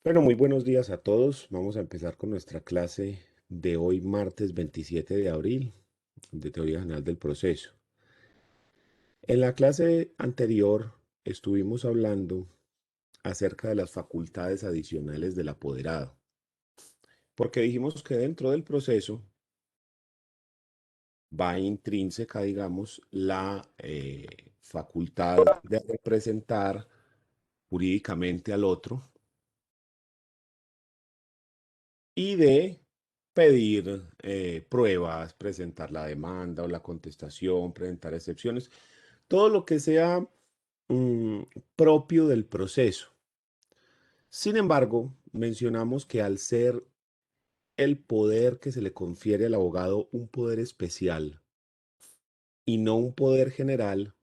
Bueno, muy buenos días a todos. Vamos a empezar con nuestra clase de hoy, martes 27 de abril, de Teoría General del Proceso. En la clase anterior estuvimos hablando acerca de las facultades adicionales del apoderado, porque dijimos que dentro del proceso va intrínseca, digamos, la facultad de representar jurídicamente al otro y de pedir pruebas, presentar la demanda o la contestación, presentar excepciones, todo lo que sea mm, propio del proceso. Sin embargo, mencionamos que al ser el poder que se le confiere al abogado un poder especial y no un poder general,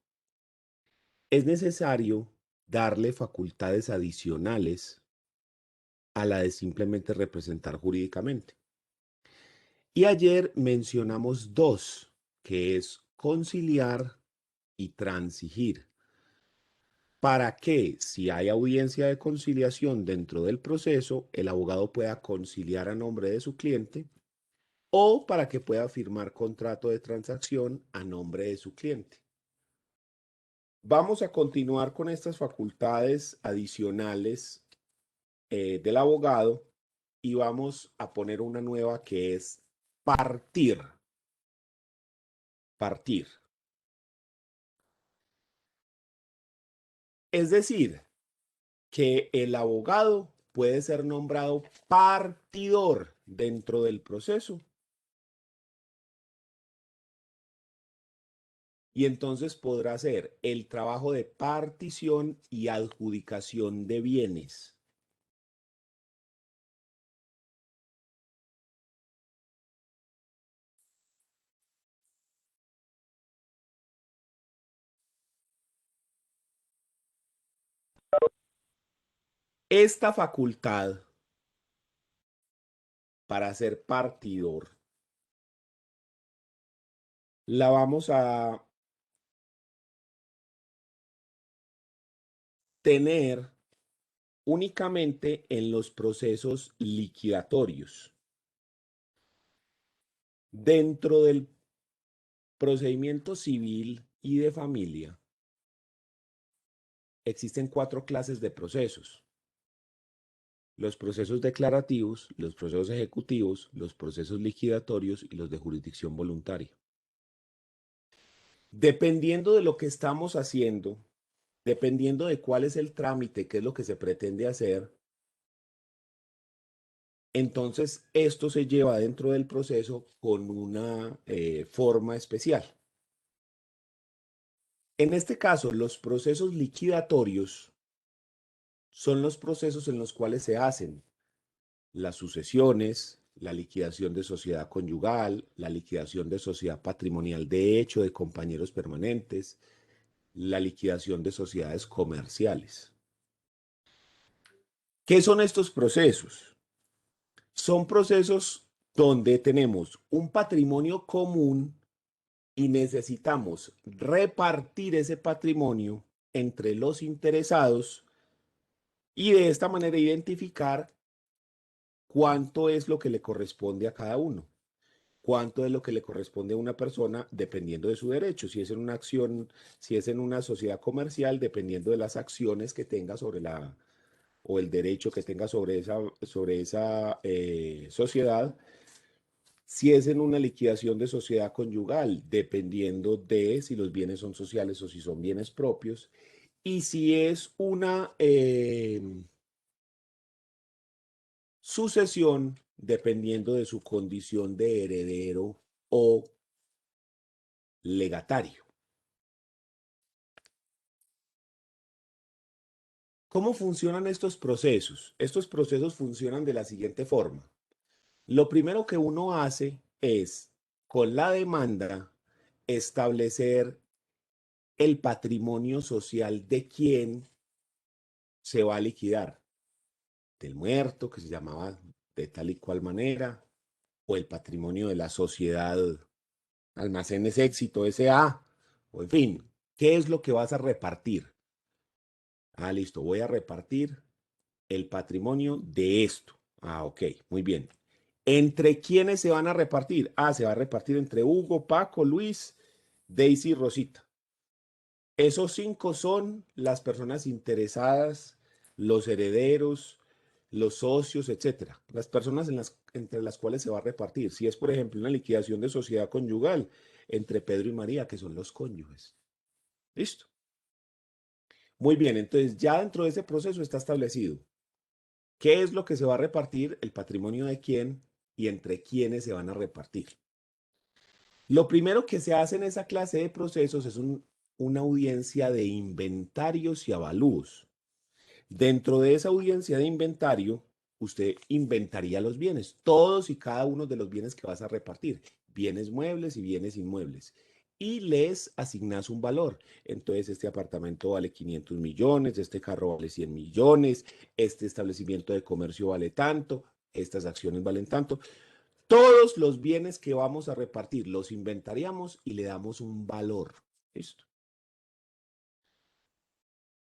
es necesario darle facultades adicionales a la de simplemente representar jurídicamente. Y ayer mencionamos dos, que es conciliar y transigir. Para que, si hay audiencia de conciliación dentro del proceso, el abogado pueda conciliar a nombre de su cliente o para que pueda firmar contrato de transacción a nombre de su cliente. Vamos a continuar con estas facultades adicionales del abogado y vamos a poner una nueva que es partir. Partir. Es decir, que el abogado puede ser nombrado partidor dentro del proceso y entonces podrá hacer el trabajo de partición y adjudicación de bienes. Esta facultad para ser partidor la vamos a tener únicamente en los procesos liquidatorios. Dentro del procedimiento civil y de familia existen cuatro clases de procesos: los procesos declarativos, los procesos ejecutivos, los procesos liquidatorios y los de jurisdicción voluntaria. Dependiendo de lo que estamos haciendo, dependiendo de cuál es el trámite, qué es lo que se pretende hacer, entonces esto se lleva dentro del proceso con una forma especial. En este caso, los procesos liquidatorios son los procesos en los cuales se hacen las sucesiones, la liquidación de sociedad conyugal, la liquidación de sociedad patrimonial de hecho de compañeros permanentes, la liquidación de sociedades comerciales. ¿Qué son estos procesos? Son procesos donde tenemos un patrimonio común y necesitamos repartir ese patrimonio entre los interesados y de esta manera identificar cuánto es lo que le corresponde a cada uno. Cuánto es lo que le corresponde a una persona dependiendo de su derecho. Si es en una acción, si es en una sociedad comercial, dependiendo de las acciones que tenga sobre la, o el derecho que tenga sobre esa sociedad. Si es en una liquidación de sociedad conyugal, dependiendo de si los bienes son sociales o si son bienes propios. Y si es una sucesión, dependiendo de su condición de heredero o legatario. ¿Cómo funcionan estos procesos? Estos procesos funcionan de la siguiente forma. Lo primero que uno hace es, con la demanda, establecer el patrimonio social de quien se va a liquidar. Del muerto, que se llamaba de tal y cual manera, o el patrimonio de la sociedad Almacenes Éxito S.A., o en fin, ¿qué es lo que vas a repartir? Ah, listo, voy a repartir el patrimonio de esto. Ah, ok, muy bien. ¿Entre quiénes se van a repartir? Ah, se va a repartir entre Hugo, Paco, Luis, Daisy y Rosita. Esos cinco son las personas interesadas, los herederos, los socios, etcétera. Las personas entre las cuales se va a repartir. Si es, por ejemplo, una liquidación de sociedad conyugal entre Pedro y María, que son los cónyuges. ¿Listo? Muy bien, entonces ya dentro de ese proceso está establecido qué es lo que se va a repartir, el patrimonio de quién y entre quiénes se van a repartir. Lo primero que se hace en esa clase de procesos es una audiencia de inventarios y avalúos. Dentro de esa audiencia de inventario, usted inventaría los bienes, todos y cada uno de los bienes que vas a repartir, bienes muebles y bienes inmuebles, y les asignas un valor. Entonces, este apartamento vale 500 millones, este carro vale 100 millones, este establecimiento de comercio vale tanto, estas acciones valen tanto. Todos los bienes que vamos a repartir los inventariamos y le damos un valor. ¿Listo?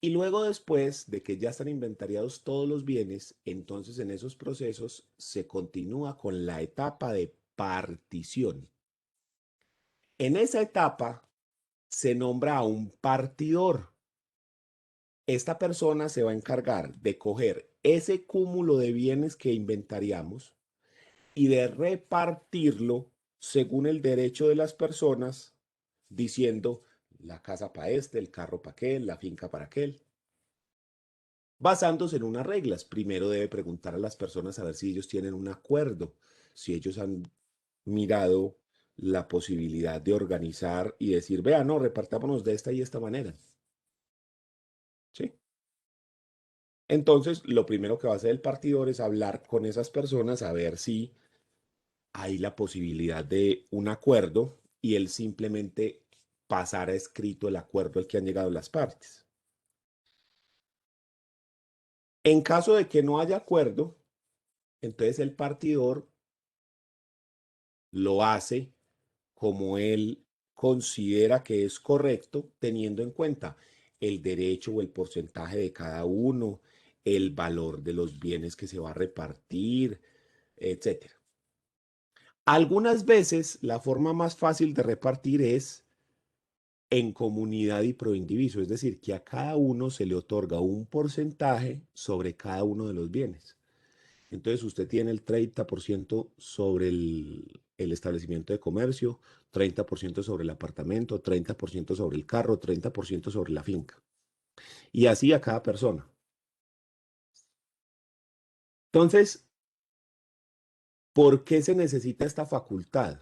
Y luego después de que ya están inventariados todos los bienes, entonces en esos procesos se continúa con la etapa de partición. En esa etapa se nombra a un partidor. Esta persona se va a encargar de coger ese cúmulo de bienes que inventariamos y de repartirlo según el derecho de las personas, diciendo la casa para este, el carro para aquel, la finca para aquel, basándose en unas reglas. Primero debe preguntar a las personas a ver si ellos tienen un acuerdo, si ellos han mirado la posibilidad de organizar y decir, vea, no, repartámonos de esta y esta manera. ¿Sí? Entonces, lo primero que va a hacer el partidor es hablar con esas personas a ver si hay la posibilidad de un acuerdo y él simplemente pasar a escrito el acuerdo al que han llegado las partes. En caso de que no haya acuerdo, entonces el partidor lo hace como él considera que es correcto, teniendo en cuenta el derecho o el porcentaje de cada uno, el valor de los bienes que se va a repartir, etcétera. Algunas veces la forma más fácil de repartir es en comunidad y pro indiviso, es decir, que a cada uno se le otorga un porcentaje sobre cada uno de los bienes. Entonces usted tiene el 30% sobre el establecimiento de comercio, 30% sobre el apartamento, 30% sobre el carro, 30% sobre la finca. Y así a cada persona. Entonces, ¿por qué se necesita esta facultad?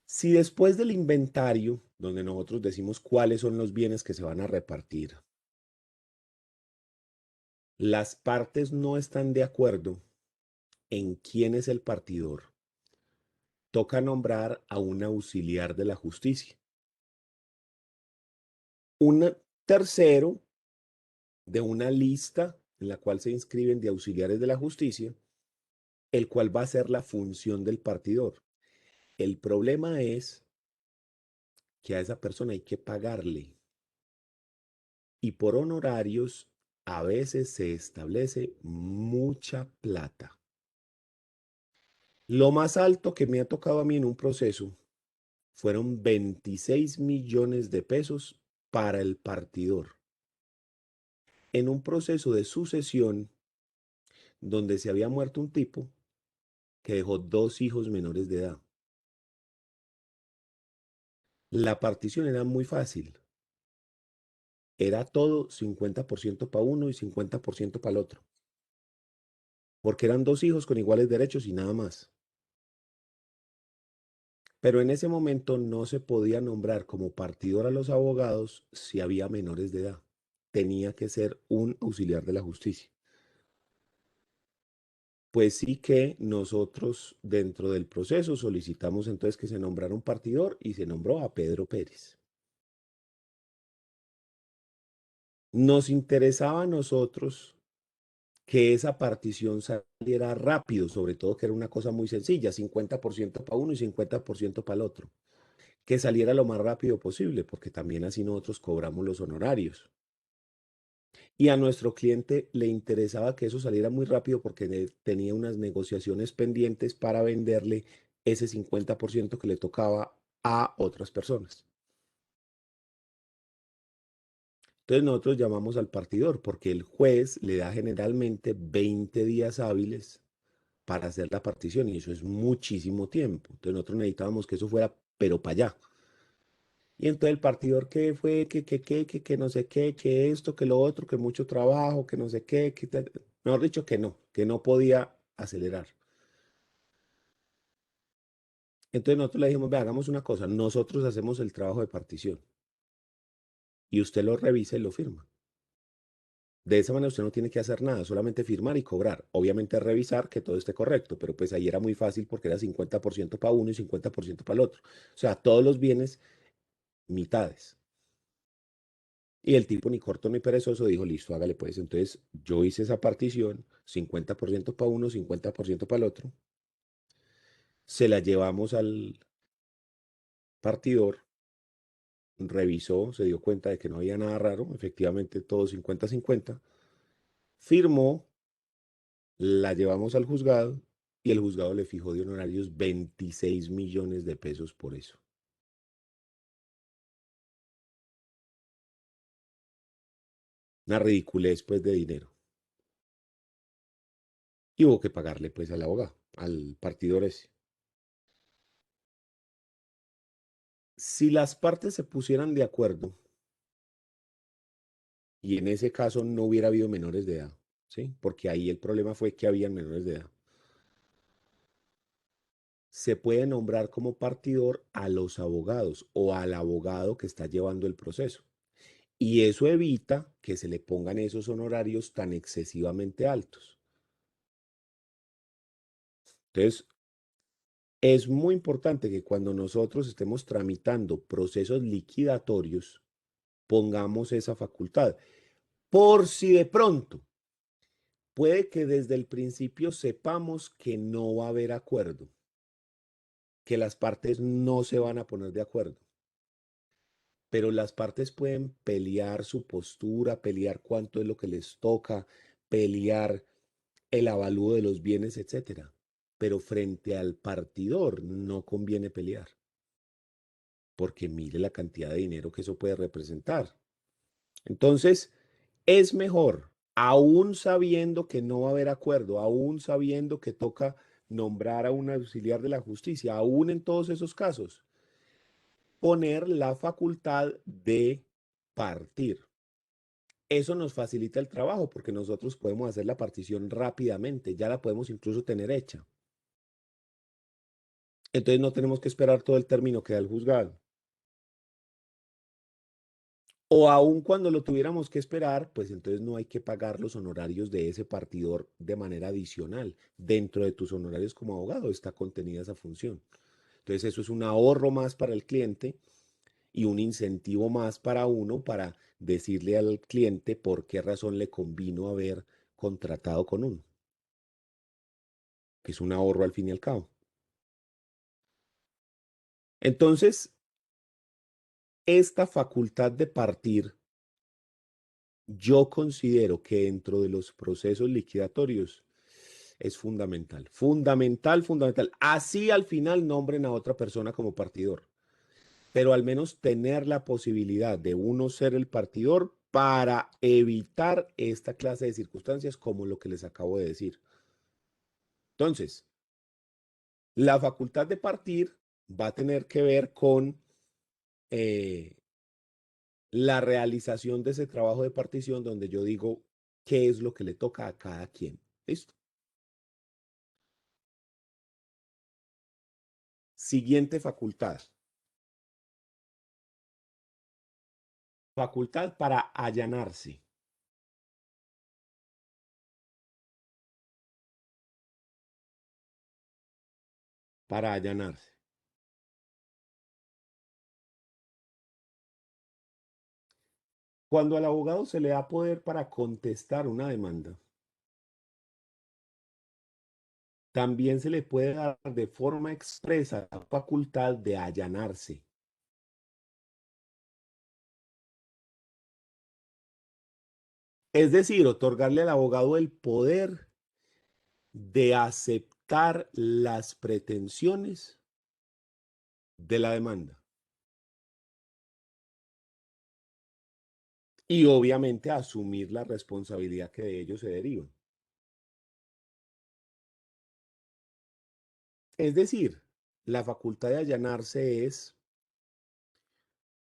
Si después del inventario, donde nosotros decimos cuáles son los bienes que se van a repartir, las partes no están de acuerdo en quién es el partidor, toca nombrar a un auxiliar de la justicia. Un tercero de una lista en la cual se inscriben de auxiliares de la justicia, el cual va a ser la función del partidor. El problema es que a esa persona hay que pagarle y por honorarios a veces se establece mucha plata. Lo más alto que me ha tocado a mí en un proceso fueron 26 millones de pesos para el partidor en un proceso de sucesión donde se había muerto un tipo que dejó dos hijos menores de edad. La partición era muy fácil. Era todo 50% para uno y 50% para el otro. Porque eran dos hijos con iguales derechos y nada más. Pero en ese momento no se podía nombrar como partidor a los abogados si había menores de edad. Tenía que ser un auxiliar de la justicia. Pues sí que nosotros dentro del proceso solicitamos entonces que se nombrara un partidor y se nombró a Pedro Pérez. Nos interesaba a nosotros que esa partición saliera rápido, sobre todo que era una cosa muy sencilla, 50% para uno y 50% para el otro. Que saliera lo más rápido posible, porque también así nosotros cobramos los honorarios. Y a nuestro cliente le interesaba que eso saliera muy rápido porque tenía unas negociaciones pendientes para venderle ese 50% que le tocaba a otras personas. Entonces nosotros llamamos al partidor porque el juez le da generalmente 20 días hábiles para hacer la partición y eso es muchísimo tiempo. Entonces nosotros necesitábamos que eso fuera, pero para allá. Y entonces el partidor que fue, que no sé qué, que esto, que lo otro, que mucho trabajo, que no sé qué, mejor dicho, que no podía acelerar. Entonces nosotros le dijimos, ve, hagamos una cosa, nosotros hacemos el trabajo de partición y usted lo revisa y lo firma. De esa manera usted no tiene que hacer nada, solamente firmar y cobrar. Obviamente revisar que todo esté correcto, pero pues ahí era muy fácil porque era 50% para uno y 50% para el otro. O sea, todos los bienes, mitades. Y el tipo ni corto ni perezoso dijo, listo, hágale pues. Entonces yo hice esa partición, 50% para uno, 50% para el otro. Se la llevamos al partidor, revisó, se dio cuenta de que no había nada raro, efectivamente todo 50-50. Firmó, la llevamos al juzgado y el juzgado le fijó de honorarios 26 millones de pesos por eso. Una ridiculez pues de dinero. Y hubo que pagarle pues al abogado, al partidor ese. Si las partes se pusieran de acuerdo y en ese caso no hubiera habido menores de edad, ¿sí? Porque ahí el problema fue que habían menores de edad. Se puede nombrar como partidor a los abogados o al abogado que está llevando el proceso. Y eso evita que se le pongan esos honorarios tan excesivamente altos. Entonces, es muy importante que cuando nosotros estemos tramitando procesos liquidatorios, pongamos esa facultad. Por si de pronto puede que desde el principio sepamos que no va a haber acuerdo, que las partes no se van a poner de acuerdo, pero las partes pueden pelear su postura, pelear cuánto es lo que les toca, pelear el avalúo de los bienes, etcétera. Pero frente al partidor no conviene pelear, porque mire la cantidad de dinero que eso puede representar. Entonces, es mejor, aún sabiendo que no va a haber acuerdo, aún sabiendo que toca nombrar a un auxiliar de la justicia, aún en todos esos casos, poner la facultad de partir. Eso nos facilita el trabajo porque nosotros podemos hacer la partición rápidamente, ya la podemos incluso tener hecha. Entonces no tenemos que esperar todo el término que da el juzgado. O aun cuando lo tuviéramos que esperar, pues entonces no hay que pagar los honorarios de ese partidor de manera adicional. Dentro de tus honorarios como abogado está contenida esa función. Entonces eso es un ahorro más para el cliente y un incentivo más para uno para decirle al cliente por qué razón le convino haber contratado con uno, que es un ahorro al fin y al cabo. Entonces, esta facultad de partir, yo considero que dentro de los procesos liquidatorios es fundamental, fundamental, fundamental. Así al final nombren a otra persona como partidor, pero al menos tener la posibilidad de uno ser el partidor para evitar esta clase de circunstancias como lo que les acabo de decir. Entonces, la facultad de partir va a tener que ver con eh, la realización de ese trabajo de partición donde yo digo qué es lo que le toca a cada quien. ¿Listo? Siguiente facultad. Facultad para allanarse. Para allanarse. Cuando al abogado se le da poder para contestar una demanda, también se le puede dar de forma expresa la facultad de allanarse. Es decir, otorgarle al abogado el poder de aceptar las pretensiones de la demanda y obviamente asumir la responsabilidad que de ello se deriva. Es decir, la facultad de allanarse es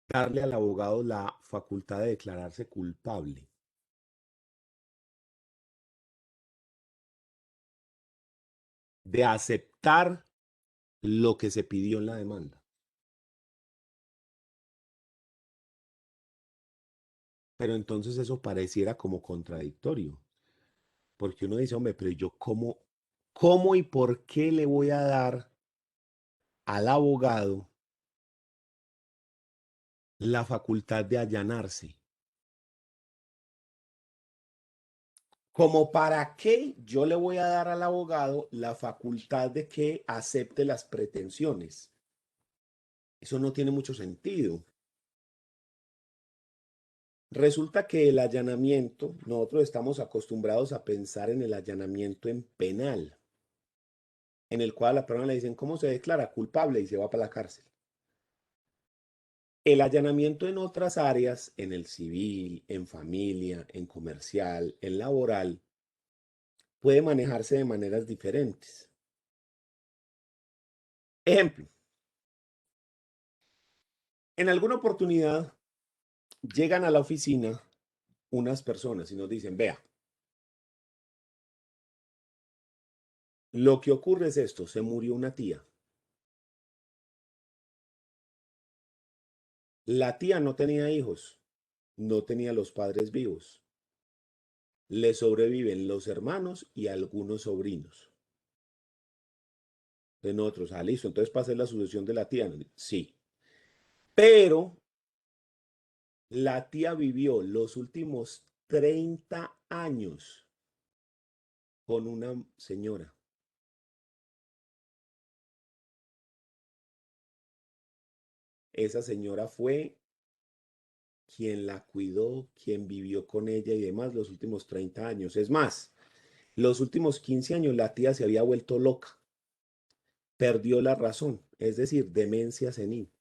darle al abogado la facultad de declararse culpable, de aceptar lo que se pidió en la demanda. Pero entonces eso pareciera como contradictorio, porque uno dice, hombre, pero yo cómo y por qué le voy a dar al abogado la facultad de allanarse? ¿Como para qué yo le voy a dar al abogado la facultad de que acepte las pretensiones? Eso no tiene mucho sentido. Resulta que el allanamiento, nosotros estamos acostumbrados a pensar en el allanamiento en penal, en el cual a la persona le dicen cómo se declara culpable y se va para la cárcel. El allanamiento en otras áreas, en el civil, en familia, en comercial, en laboral, puede manejarse de maneras diferentes. Ejemplo, en alguna oportunidad llegan a la oficina unas personas y nos dicen, vea, lo que ocurre es esto, se murió una tía. La tía no tenía hijos, no tenía los padres vivos. Le sobreviven los hermanos y algunos sobrinos de nosotros. Ah, listo, entonces para hacer la sucesión de la tía. Sí, pero la tía vivió los últimos 30 años con una señora. Esa señora fue quien la cuidó, quien vivió con ella y demás los últimos 30 años. Es más, los últimos 15 años la tía se había vuelto loca, perdió la razón, es decir, demencia senil.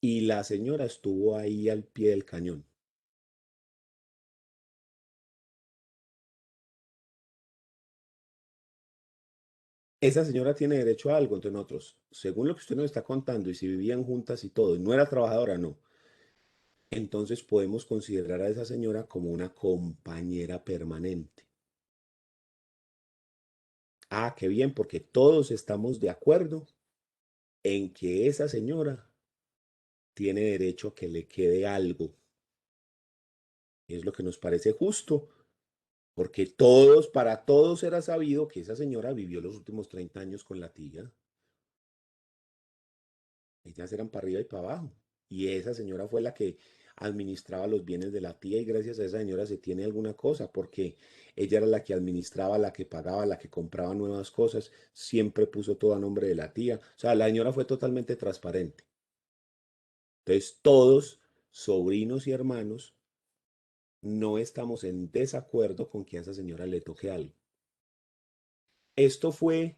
Y la señora estuvo ahí al pie del cañón. Esa señora tiene derecho a algo entre nosotros. Según lo que usted nos está contando, y si vivían juntas y todo, y no era trabajadora, no. Entonces podemos considerar a esa señora como una compañera permanente. Ah, qué bien, porque todos estamos de acuerdo en que esa señora tiene derecho a que le quede algo. Es lo que nos parece justo, porque para todos era sabido que esa señora vivió los últimos 30 años con la tía. Ellas eran para arriba y para abajo. Y esa señora fue la que administraba los bienes de la tía y gracias a esa señora se tiene alguna cosa, porque ella era la que administraba, la que pagaba, la que compraba nuevas cosas, siempre puso todo a nombre de la tía. O sea, la señora fue totalmente transparente. Entonces, todos, sobrinos y hermanos, no estamos en desacuerdo con que a esa señora le toque algo. Esto fue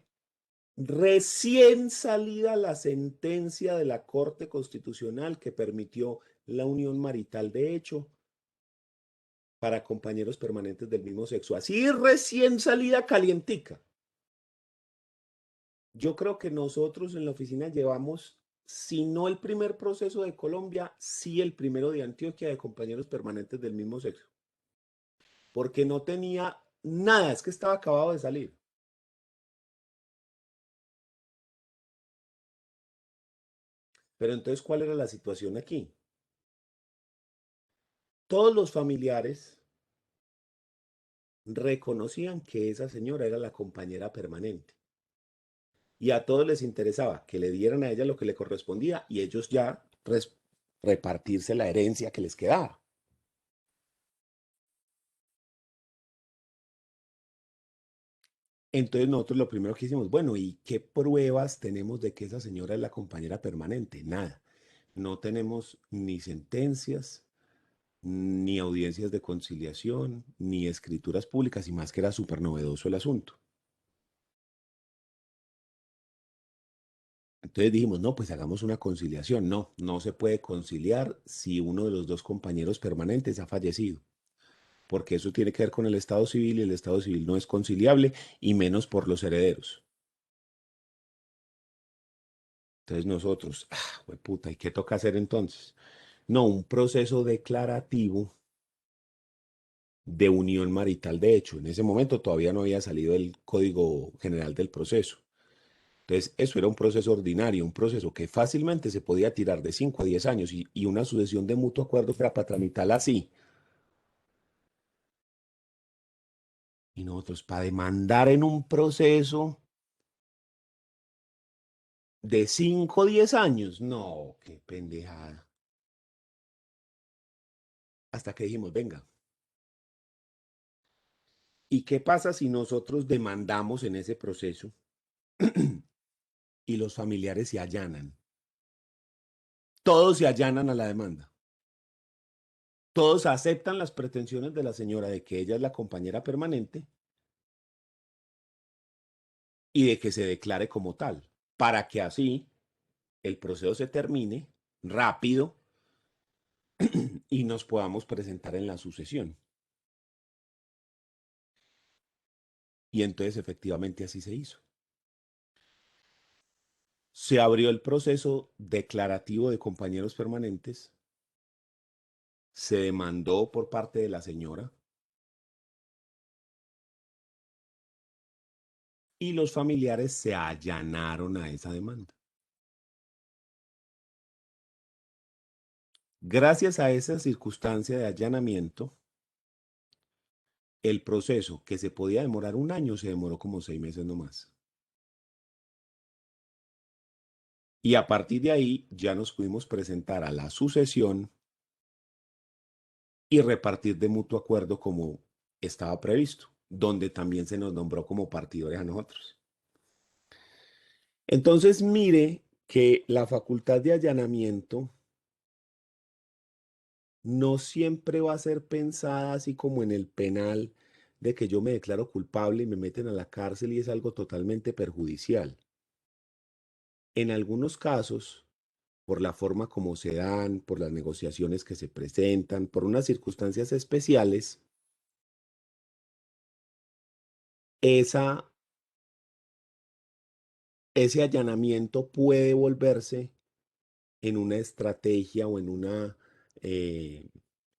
recién salida la sentencia de la Corte Constitucional que permitió la unión marital de hecho para compañeros permanentes del mismo sexo. Así recién salida calientica. Yo creo que nosotros en la oficina llevamos, si no el primer proceso de Colombia, sí el primero de Antioquia de compañeros permanentes del mismo sexo. Porque no tenía nada, es que estaba acabado de salir. Pero entonces, ¿cuál era la situación aquí? Todos los familiares reconocían que esa señora era la compañera permanente. Y a todos les interesaba que le dieran a ella lo que le correspondía y ellos ya repartirse la herencia que les quedaba. Entonces nosotros lo primero que hicimos, bueno, ¿y qué pruebas tenemos de que esa señora es la compañera permanente? Nada. No tenemos ni sentencias, ni audiencias de conciliación, ni escrituras públicas, y más que era súper novedoso el asunto. Entonces dijimos, no, pues hagamos una conciliación. No, no se puede conciliar si uno de los dos compañeros permanentes ha fallecido, porque eso tiene que ver con el Estado civil y el Estado civil no es conciliable y menos por los herederos. Entonces nosotros, puta, ¿y qué toca hacer entonces? No, un proceso declarativo de unión marital. De hecho, en ese momento todavía no había salido el Código General del Proceso. Entonces, eso era un proceso ordinario, un proceso que fácilmente se podía tirar de 5 a 10 años y una sucesión de mutuo acuerdo que era para tramitarla así. Y nosotros, para demandar en un proceso de 5 o 10 años, no, qué pendejada. Hasta que dijimos, venga, ¿y qué pasa si nosotros demandamos en ese proceso y los familiares se allanan? Todos se allanan a la demanda. Todos aceptan las pretensiones de la señora de que ella es la compañera permanente y de que se declare como tal, para que así el proceso se termine rápido y nos podamos presentar en la sucesión. Y entonces efectivamente así se hizo. Se abrió el proceso declarativo de compañeros permanentes, se demandó por parte de la señora y los familiares se allanaron a esa demanda. Gracias a esa circunstancia de allanamiento, el proceso que se podía demorar un año se demoró como 6 meses nomás. Y a partir de ahí ya nos pudimos presentar a la sucesión y repartir de mutuo acuerdo como estaba previsto, donde también se nos nombró como partidores a nosotros. Entonces, mire que la facultad de allanamiento no siempre va a ser pensada así como en el penal de que yo me declaro culpable y me meten a la cárcel y es algo totalmente perjudicial. En algunos casos, por la forma como se dan, por las negociaciones que se presentan, por unas circunstancias especiales, esa, ese allanamiento puede volverse en una estrategia o en un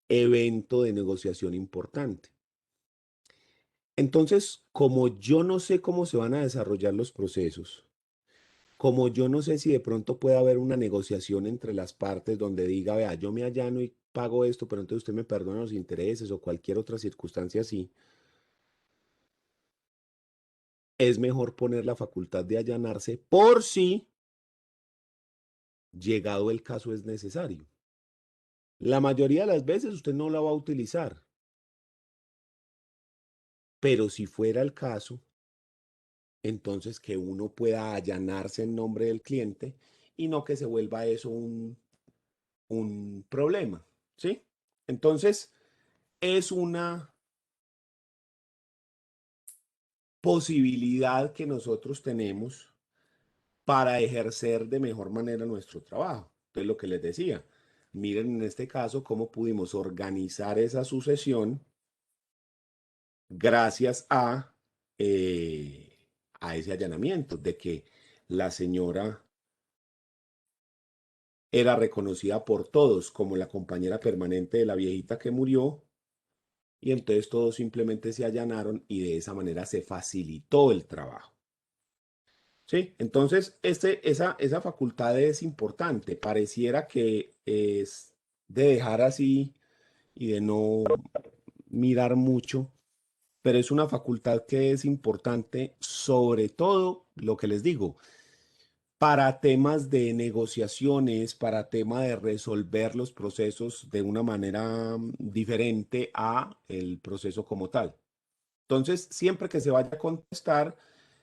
evento de negociación importante. Entonces, como yo no sé cómo se van a desarrollar los procesos, como yo no sé si de pronto puede haber una negociación entre las partes donde diga, vea, yo me allano y pago esto, pero entonces usted me perdona los intereses o cualquier otra circunstancia así, es mejor poner la facultad de allanarse por si, llegado el caso, es necesario. La mayoría de las veces usted no la va a utilizar, pero si fuera el caso, entonces que uno pueda allanarse en nombre del cliente y no que se vuelva eso un problema, ¿sí? Entonces, es una posibilidad que nosotros tenemos para ejercer de mejor manera nuestro trabajo. Entonces, lo que les decía, miren en este caso cómo pudimos organizar esa sucesión gracias a ese allanamiento, de que la señora era reconocida por todos como la compañera permanente de la viejita que murió, y entonces todos simplemente se allanaron y de esa manera se facilitó el trabajo. ¿Sí? Entonces, esa facultad es importante. Pareciera que es de dejar así y de no mirar mucho, pero es una facultad que es importante, sobre todo lo que les digo, para temas de negociaciones, para tema de resolver los procesos de una manera diferente a el proceso como tal. Entonces, siempre que se vaya a contestar,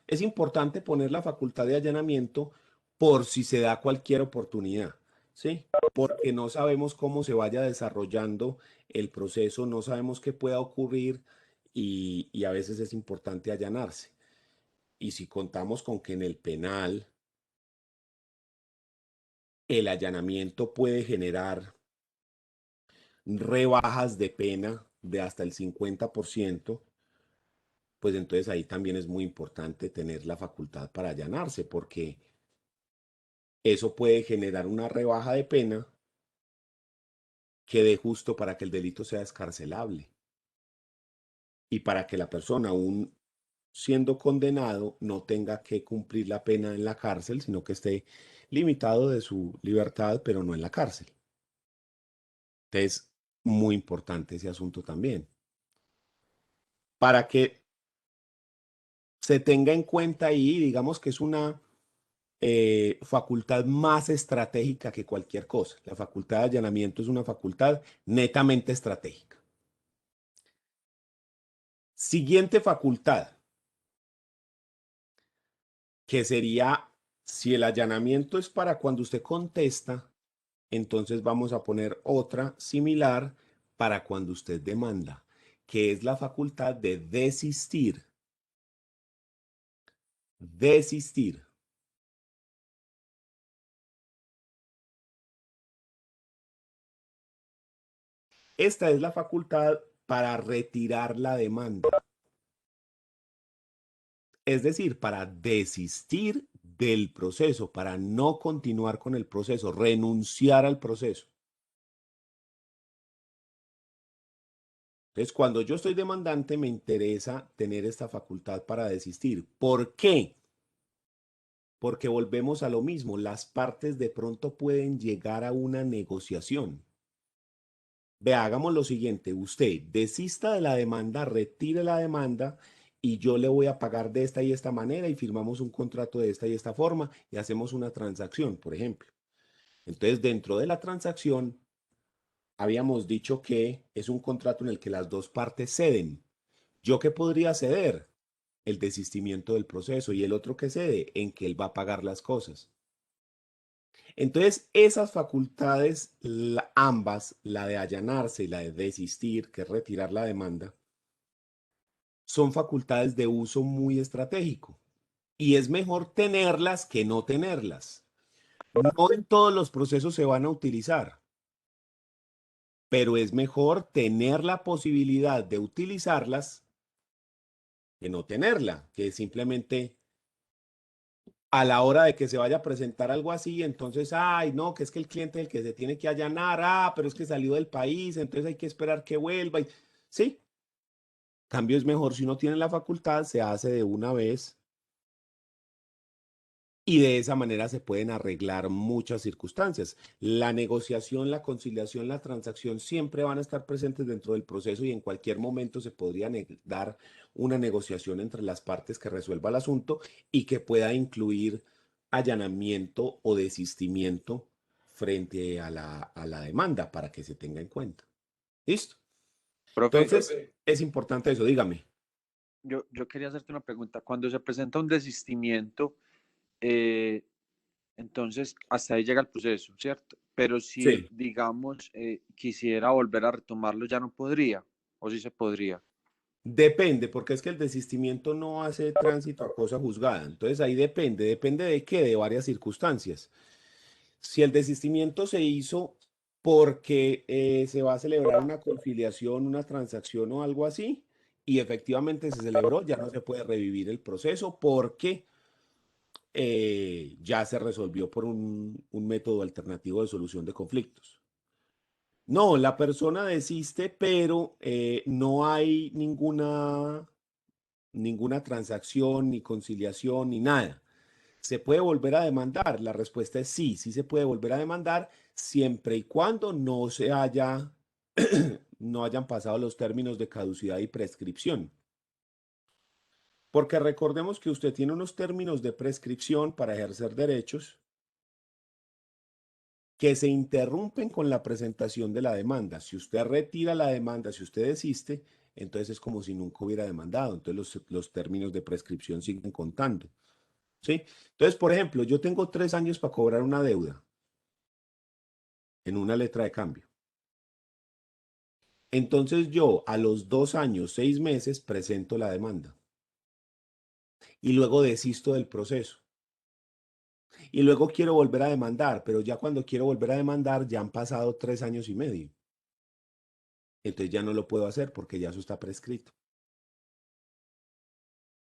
es importante poner la facultad de allanamiento por si se da cualquier oportunidad. ¿sí? Porque no sabemos cómo se vaya desarrollando el proceso, no sabemos qué pueda ocurrir y a veces es importante allanarse. Y si contamos con que en el penal el allanamiento puede generar rebajas de pena de hasta el 50%, pues entonces ahí también es muy importante tener la facultad para allanarse, porque eso puede generar una rebaja de pena que dé justo para que el delito sea escarcelable y para que la persona, aún siendo condenado, no tenga que cumplir la pena en la cárcel, sino que esté limitado de su libertad, pero no en la cárcel. Entonces, muy importante ese asunto también. Para que se tenga en cuenta ahí, digamos que es una facultad más estratégica que cualquier cosa. La facultad de allanamiento es una facultad netamente estratégica. Siguiente facultad, que sería, si el allanamiento es para cuando usted contesta, entonces vamos a poner otra similar para cuando usted demanda, que es la facultad de desistir. Desistir. Esta es la facultad para retirar la demanda, es decir, para desistir del proceso, para no continuar con el proceso, renunciar al proceso. Entonces, cuando yo estoy demandante, me interesa tener esta facultad para desistir. ¿Por qué? Porque volvemos a lo mismo, las partes de pronto pueden llegar a una negociación. Vea, hagamos lo siguiente, usted desista de la demanda, retire la demanda y yo le voy a pagar de esta y esta manera y firmamos un contrato de esta y esta forma y hacemos una transacción, por ejemplo. Entonces, dentro de la transacción, habíamos dicho que es un contrato en el que las dos partes ceden. ¿Yo qué podría ceder? El desistimiento del proceso y el otro que cede en que él va a pagar las cosas. Entonces, esas facultades, ambas, la de allanarse y la de desistir, que es retirar la demanda, son facultades de uso muy estratégico. Y es mejor tenerlas que no tenerlas. No en todos los procesos se van a utilizar, pero es mejor tener la posibilidad de utilizarlas que no tenerla, que simplemente a la hora de que se vaya a presentar algo así, entonces, ay, no, que es que el cliente es el que se tiene que allanar, pero es que salió del país, entonces hay que esperar que vuelva. Sí, cambio es mejor si uno tiene la facultad, se hace de una vez y de esa manera se pueden arreglar muchas circunstancias. La negociación, la conciliación, la transacción siempre van a estar presentes dentro del proceso y en cualquier momento se podría dar una negociación entre las partes que resuelva el asunto y que pueda incluir allanamiento o desistimiento frente a la demanda para que se tenga en cuenta. ¿Listo? Profe, Entonces, es importante eso, dígame. yo quería hacerte una pregunta. Cuando se presenta un desistimiento, eh, entonces hasta ahí llega el proceso, ¿cierto? Pero si, Sí. digamos, quisiera volver a retomarlo, ya no podría, o sí se podría. Depende, porque es que el desistimiento no hace tránsito a cosa juzgada. Entonces ahí depende, depende de qué, de varias circunstancias. Si el desistimiento se hizo porque se va a celebrar una conciliación, una transacción o algo así, y efectivamente se celebró, ya no se puede revivir el proceso porque ya se resolvió por un método alternativo de solución de conflictos. No, la persona desiste, pero no hay ninguna transacción, ni conciliación, ni nada. ¿Se puede volver a demandar? La respuesta es sí, sí se puede volver a demandar siempre y cuando no se haya, no hayan pasado los términos de caducidad y prescripción. Porque recordemos que usted tiene unos términos de prescripción para ejercer derechos que se interrumpen con la presentación de la demanda. Si usted retira la demanda, si usted desiste, entonces es como si nunca hubiera demandado. Entonces los términos de prescripción siguen contando. ¿Sí? Entonces, por ejemplo, yo tengo 3 años para cobrar una deuda. en una letra de cambio. Entonces yo a los 2 años, 6 meses presento la demanda y luego desisto del proceso. Y luego quiero volver a demandar, pero ya cuando quiero volver a demandar ya han pasado 3 años y medio. Entonces ya no lo puedo hacer porque ya eso está prescrito.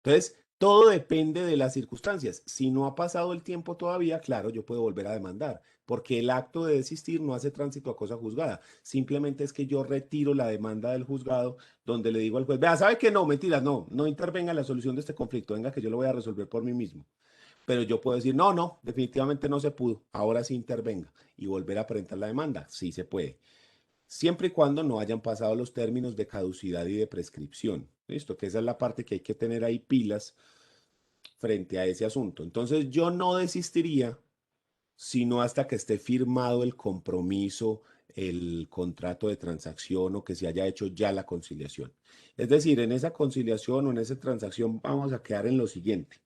Entonces, todo depende de las circunstancias. Si no ha pasado el tiempo todavía, claro, yo puedo volver a demandar, porque el acto de desistir no hace tránsito a cosa juzgada. Simplemente es que yo retiro la demanda del juzgado donde le digo al juez, vea, ¿sabe qué? No, mentiras, no intervenga en la solución de este conflicto, venga que yo lo voy a resolver por mí mismo. Pero yo puedo decir, no, definitivamente no se pudo, ahora sí intervenga y volver a presentar la demanda. Sí se puede, siempre y cuando no hayan pasado los términos de caducidad y de prescripción. ¿Listo? Que esa es la parte que hay que tener ahí pilas frente a ese asunto. Entonces yo no desistiría sino hasta que esté firmado el compromiso, el contrato de transacción o que se haya hecho ya la conciliación. Es decir, en esa conciliación o en esa transacción vamos a quedar en lo siguiente.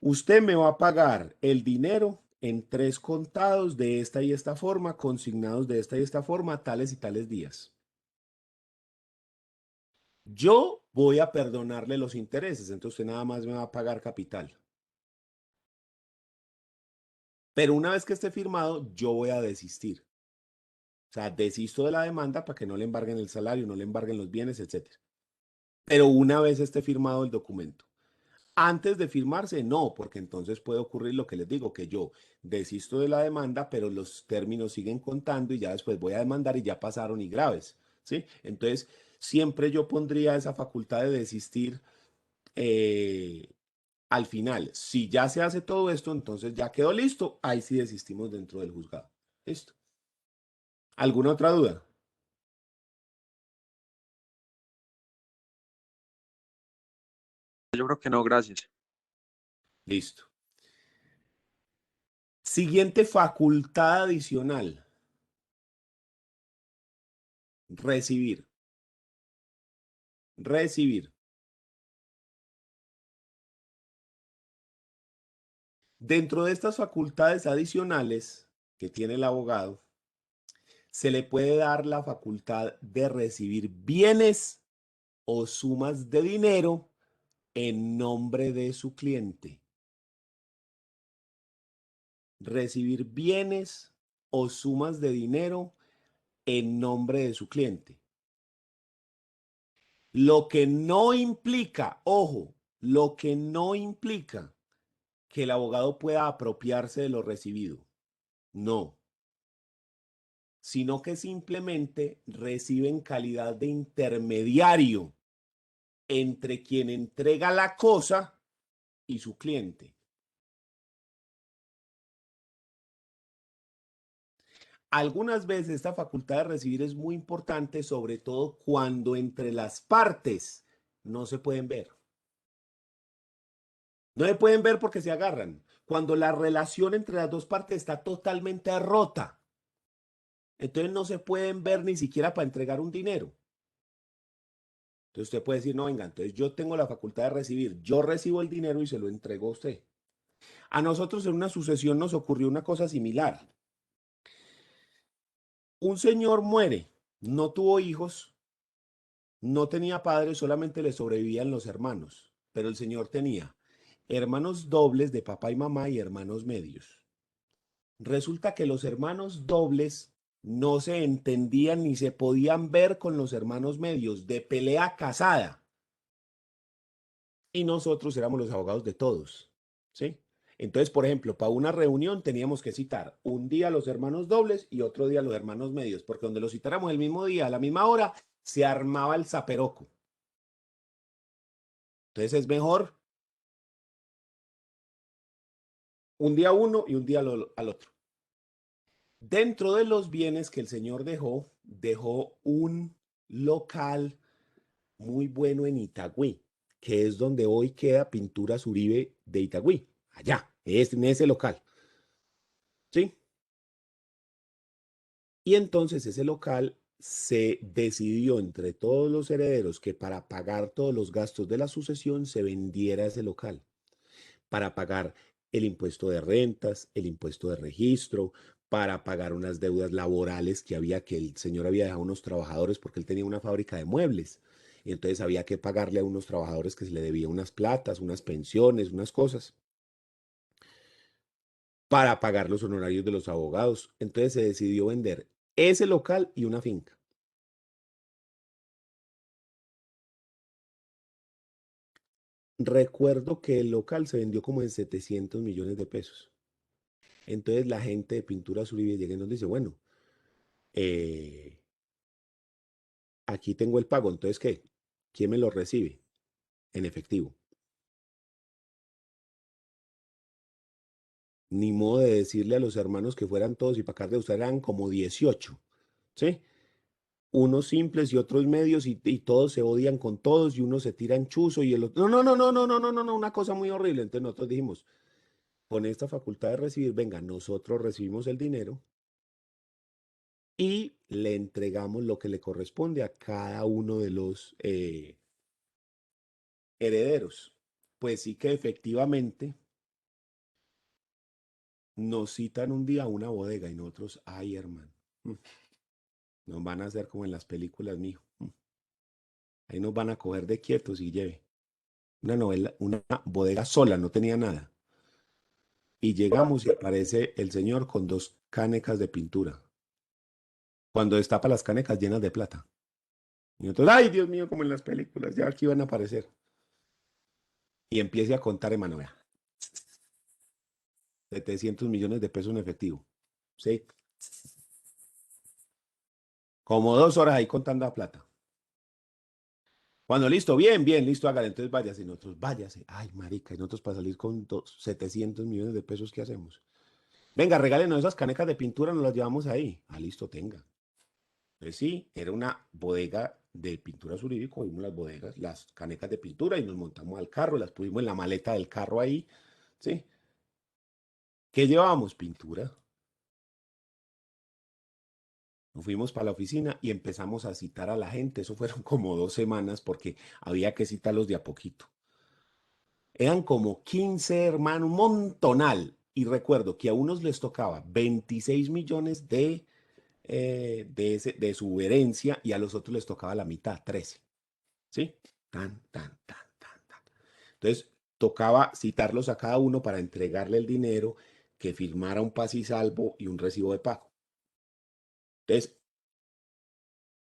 Usted me va a pagar el dinero en 3 contados de esta y esta forma, consignados de esta y esta forma, tales y tales días. Yo voy a perdonarle los intereses, entonces usted nada más me va a pagar capital. Pero una vez que esté firmado, yo voy a desistir. O sea, desisto de la demanda para que no le embarguen el salario, no le embarguen los bienes, etcétera. Pero una vez esté firmado el documento. Antes de firmarse, no, porque entonces puede ocurrir lo que les digo, que yo desisto de la demanda, pero los términos siguen contando y ya después voy a demandar y ya pasaron y graves, ¿sí? Entonces, siempre yo pondría esa facultad de desistir eh, al final. Si ya se hace todo esto, entonces ya quedó listo, ahí sí desistimos dentro del juzgado. ¿Listo? ¿Alguna otra duda? Yo creo que no, gracias. Listo. Siguiente facultad adicional. Recibir. Recibir. Dentro de estas facultades adicionales que tiene el abogado, se le puede dar la facultad de recibir bienes o sumas de dinero en nombre de su cliente. Recibir bienes o sumas de dinero en nombre de su cliente. Lo que no implica, ojo, lo que no implica que el abogado pueda apropiarse de lo recibido. No, sino que simplemente recibe en calidad de intermediario entre quien entrega la cosa y su cliente. Algunas veces esta facultad de recibir es muy importante, sobre todo cuando entre las partes no se pueden ver. No se pueden ver porque se agarran. Cuando la relación entre las dos partes está totalmente rota, entonces no se pueden ver ni siquiera para entregar un dinero. Entonces usted puede decir, no, venga, entonces yo tengo la facultad de recibir, yo recibo el dinero y se lo entrego a usted. A nosotros en una sucesión nos ocurrió una cosa similar. Un señor muere, no tuvo hijos, no tenía padres, solamente le sobrevivían los hermanos, pero el señor tenía hermanos dobles de papá y mamá y hermanos medios. Resulta que los hermanos dobles no se entendían ni se podían ver con los hermanos medios de pelea casada. Y nosotros éramos los abogados de todos, ¿sí? Entonces, por ejemplo, para una reunión teníamos que citar un día a los hermanos dobles y otro día a los hermanos medios, porque donde los citáramos el mismo día, a la misma hora, se armaba el zaperoco. Entonces es mejor un día uno y un día al otro. Dentro de los bienes que el señor dejó, dejó un local muy bueno en Itagüí, que es donde hoy queda Pinturas Uribe de Itagüí, allá, es en ese local, ¿sí? Y entonces ese local se decidió entre todos los herederos que para pagar todos los gastos de la sucesión se vendiera ese local, para pagar el impuesto de rentas, el impuesto de registro, para pagar unas deudas laborales que el señor había dejado a unos trabajadores porque él tenía una fábrica de muebles. Y entonces había que pagarle a unos trabajadores que se le debía unas platas, unas pensiones, unas cosas, para pagar los honorarios de los abogados. Entonces se decidió vender ese local y una finca. Recuerdo que el local se vendió como en 700 millones de pesos. Entonces la gente de Pinturas Uribe llega y nos dice, bueno, eh, aquí tengo el pago, entonces ¿qué? ¿Quién me lo recibe? En efectivo. Ni modo de decirle a los hermanos que fueran todos y para acá de usted eran como 18, ¿sí? Unos simples y otros medios y todos se odian con todos y uno se tira en chuzo y el otro, no, no, no, no, no, no, no, no, no, una cosa muy horrible. Entonces nosotros dijimos, con esta facultad de recibir, venga, nosotros recibimos el dinero y le entregamos lo que le corresponde a cada uno de los herederos. Pues sí que efectivamente nos citan un día a una bodega y nosotros, ay, hermano, nos van a hacer como en las películas, mijo. Ahí nos van a coger de quietos y lleve. Una novela, una bodega sola, no tenía nada. Y llegamos y aparece el señor con dos canecas de pintura. Cuando destapa las canecas llenas de plata. Y nosotros, ay, Dios mío, como en las películas, ya aquí van a aparecer. Y empiece a contar, hermano, vea, 700 millones de pesos en efectivo. Sí, como 2 horas ahí contando la plata. Cuando listo, bien, bien, listo, hágale, entonces váyase. Y nosotros, váyase. Ay, marica, y nosotros para salir con 700 millones de pesos, ¿qué hacemos? Venga, regálenos esas canecas de pintura, nos las llevamos ahí. Ah, listo, tenga. Entonces sí, era una bodega de pintura Uribe, cogimos las bodegas, las canecas de pintura y nos montamos al carro, las pusimos en la maleta del carro ahí, ¿sí? ¿Qué llevábamos? Pintura. Nos fuimos para la oficina y empezamos a citar a la gente. Eso fueron como 2 semanas porque había que citarlos de a poquito. Eran como 15 hermanos, un montonal. Y recuerdo que a unos les tocaba 26 millones de su herencia y a los otros les tocaba la mitad, 13. ¿Sí? Tan, tan, tan, tan, tan. Entonces, tocaba citarlos a cada uno para entregarle el dinero, que firmara un paz y salvo y un recibo de pago. Entonces,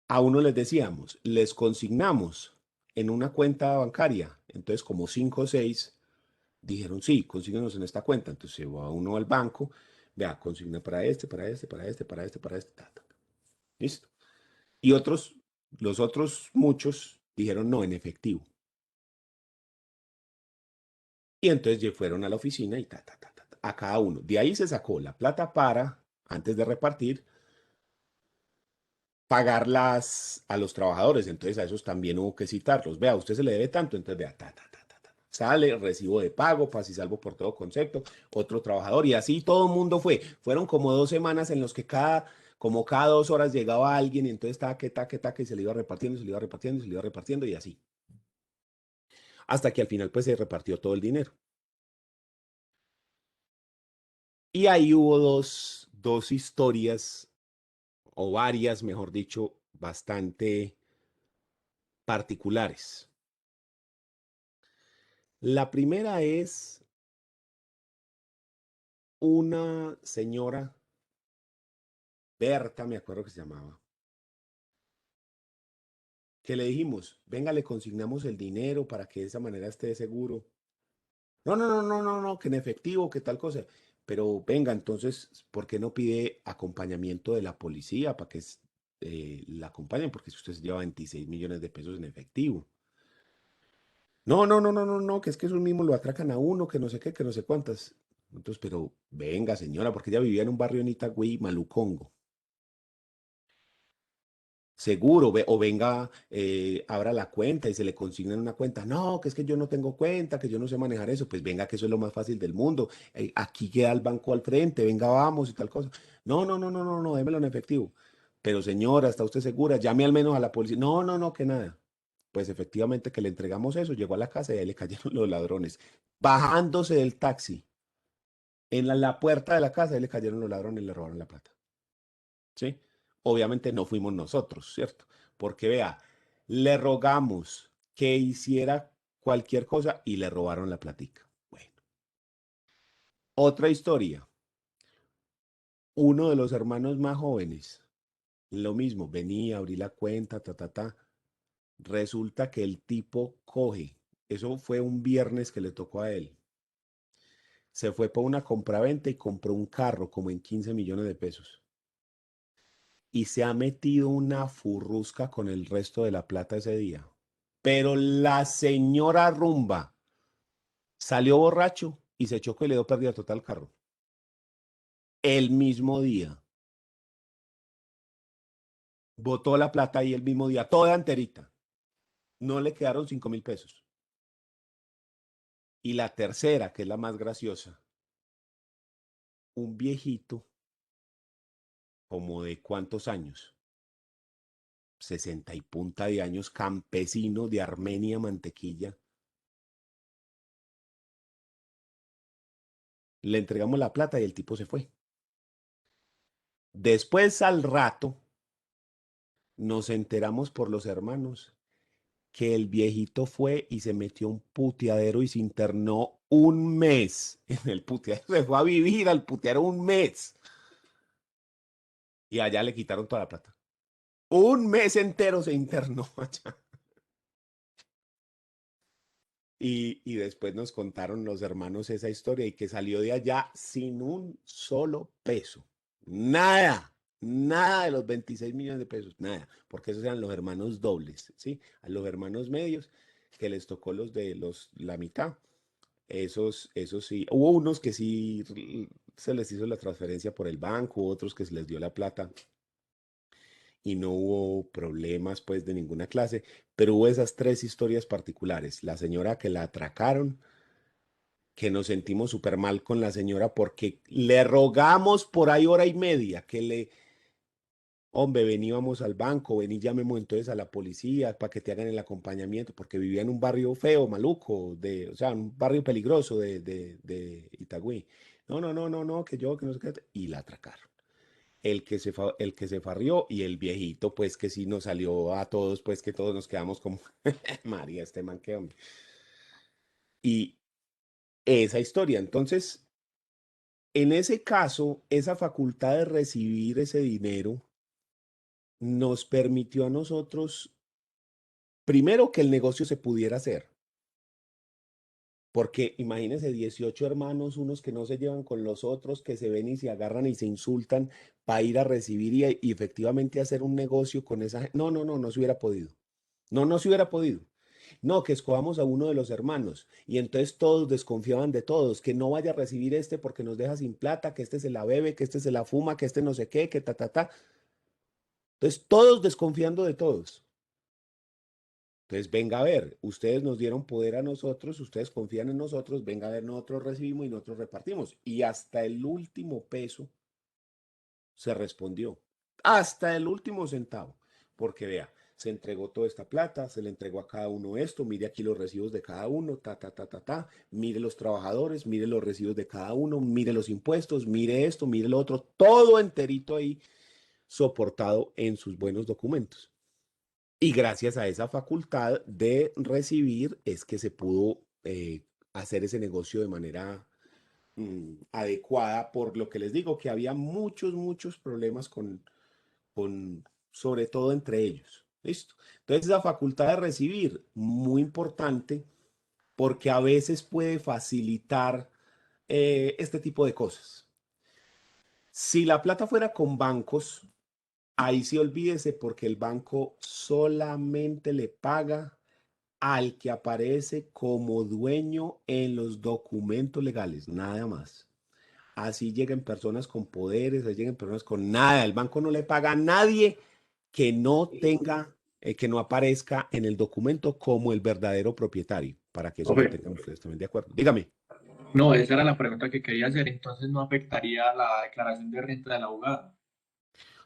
a uno les decíamos, les consignamos en una cuenta bancaria. Entonces, como 5 o 6 dijeron, sí, consíguenos en esta cuenta. Entonces, se va uno al banco, vea, consigna para este, para este, para este, para este, para este, ta, ta, ta. Listo. Y otros, los otros muchos dijeron, no, en efectivo. Y entonces fueron a la oficina y ta, ta, ta, ta, ta, a cada uno. De ahí se sacó la plata para, antes de repartir, pagarlas a los trabajadores. Entonces a esos también hubo que citarlos. Vea, usted se le debe tanto, entonces vea, ta, ta, ta, ta, ta. Sale, recibo de pago, paz y salvo por todo concepto, otro trabajador. Y así todo el mundo fue. Fueron como 2 semanas en los que como cada 2 horas llegaba alguien y entonces taque, taque, taque, y se le iba repartiendo, se le iba repartiendo, se le iba repartiendo y así. Hasta que al final pues se repartió todo el dinero. Y ahí hubo dos historias, o varias, mejor dicho, bastante particulares. La primera es una señora, Berta, me acuerdo que se llamaba, que le dijimos, venga, le consignamos el dinero para que de esa manera esté seguro. No, no, no, no, no, no, que en efectivo, que tal cosa. Pero venga, entonces, ¿por qué no pide acompañamiento de la policía para que la acompañen? Porque si usted se lleva 26 millones de pesos en efectivo. No, no, no, no, no, no, que es que esos mismos lo atracan a uno, que no sé qué, que no sé cuántas. Entonces, pero venga, señora, porque ella vivía en un barrio en Itagüí, Malucongo. Seguro, o venga, abra la cuenta y se le consigna en una cuenta. No, que es que yo no tengo cuenta, que yo no sé manejar eso. Pues venga, que eso es lo más fácil del mundo. Aquí queda el banco al frente, venga, vamos y tal cosa. No, no, no, no, no, no, démelo en efectivo. Pero señora, ¿está usted segura? Llame al menos a la policía. No, no, no, que nada. Pues efectivamente que le entregamos eso, llegó a la casa y ahí le cayeron los ladrones. Bajándose del taxi, En la puerta de la casa, y le cayeron los ladrones y le robaron la plata. ¿Sí? Obviamente no fuimos nosotros, ¿cierto? Porque vea, le rogamos que hiciera cualquier cosa y le robaron la platica. Bueno, otra historia. Uno de los hermanos más jóvenes, lo mismo, venía, abrí la cuenta, ta, ta, ta. Resulta que el tipo coge, eso fue un viernes que le tocó a él. Se fue por una compraventa y compró un carro como en 15 millones de pesos. Y se ha metido una furrusca con el resto de la plata ese día. Pero la señora Rumba salió borracho y se chocó y le dio pérdida total al carro. El mismo día. Botó la plata ahí el mismo día, toda enterita. No le quedaron 5.000 pesos. Y la tercera, que es la más graciosa, un viejito, como de cuántos años, 60 y punta de años, campesino de Armenia, Mantequilla. Le entregamos la plata y el tipo se fue. Después, al rato, nos enteramos por los hermanos que el viejito fue y se metió a un puteadero y se internó un mes en el puteadero. Se fue a vivir al puteadero un mes. Y allá le quitaron toda la plata. Un mes entero se internó allá. Y después nos contaron los hermanos esa historia y que salió de allá sin un solo peso. Nada, nada de los 26 millones de pesos, nada, porque esos eran los hermanos dobles, ¿sí? A los hermanos medios que les tocó la mitad. Esos sí, hubo unos que sí se les hizo la transferencia por el banco, otros que se les dio la plata y no hubo problemas pues de ninguna clase, pero hubo esas tres historias particulares. La señora que la atracaron, que nos sentimos súper mal con la señora porque le rogamos por ahí hora y media que hombre, veníamos al banco, vení, llamemos entonces a la policía para que te hagan el acompañamiento, porque vivía en un barrio feo, maluco, o sea, un barrio peligroso de Itagüí. No, no, no, no, no, que yo, que no sé qué, y la atracaron. El que se farrió y el viejito, pues que sí nos salió a todos, pues que todos nos quedamos como, María, este man, qué hombre. Y esa historia, entonces, en ese caso, esa facultad de recibir ese dinero nos permitió a nosotros, primero, que el negocio se pudiera hacer. Porque imagínense 18 hermanos, unos que no se llevan con los otros, que se ven y se agarran y se insultan para ir a recibir y efectivamente hacer un negocio con esa gente. No, no, no, no se hubiera podido. No, no se hubiera podido. No, que escogamos a uno de los hermanos y entonces todos desconfiaban de todos, que no vaya a recibir este porque nos deja sin plata, que este se la bebe, que este se la fuma, que este no sé qué, que ta, ta, ta. Entonces todos desconfiando de todos. Entonces, venga a ver, ustedes nos dieron poder a nosotros, ustedes confían en nosotros, venga a ver, nosotros recibimos y nosotros repartimos. Y hasta el último peso se respondió, hasta el último centavo, porque vea, se entregó toda esta plata, se le entregó a cada uno esto, mire aquí los recibos de cada uno, ta, ta, ta, ta, ta, mire los trabajadores, mire los recibos de cada uno, mire los impuestos, mire esto, mire lo otro, todo enterito ahí soportado en sus buenos documentos. Y gracias a esa facultad de recibir es que se pudo hacer ese negocio de manera adecuada, por lo que les digo, que había muchos, muchos problemas sobre todo entre ellos. ¿Listo? Entonces, esa facultad de recibir, muy importante, porque a veces puede facilitar este tipo de cosas. Si la plata fuera con bancos, ahí sí olvídese porque el banco solamente le paga al que aparece como dueño en los documentos legales, nada más. Así lleguen personas con poderes, así lleguen personas con nada. El banco no le paga a nadie que no tenga, que no aparezca en el documento como el verdadero propietario, para que eso lo Profe, tengan ustedes también de acuerdo. Dígame. no, esa era la pregunta que quería hacer, entonces no afectaría la declaración de renta del abogado.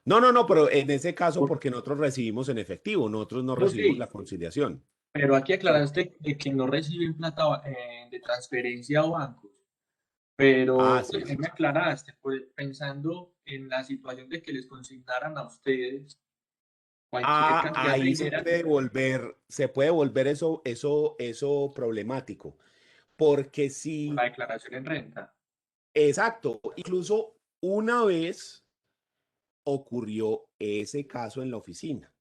No, no, no, pero en ese caso, porque nosotros recibimos en efectivo, nosotros no No, recibimos la sí, conciliación. pero aquí Sí. aclaraste de que no reciben plata de transferencia a bancos. Pero Sí, pues, ahí sí, me sí. aclaraste, pues, pensando en la situación de que les consignaran a ustedes cualquier cantidad de Ahí dinero se puede volver eso problemático. Porque por la si, declaración en renta. exacto, incluso una vez ocurrió ese caso en la oficina.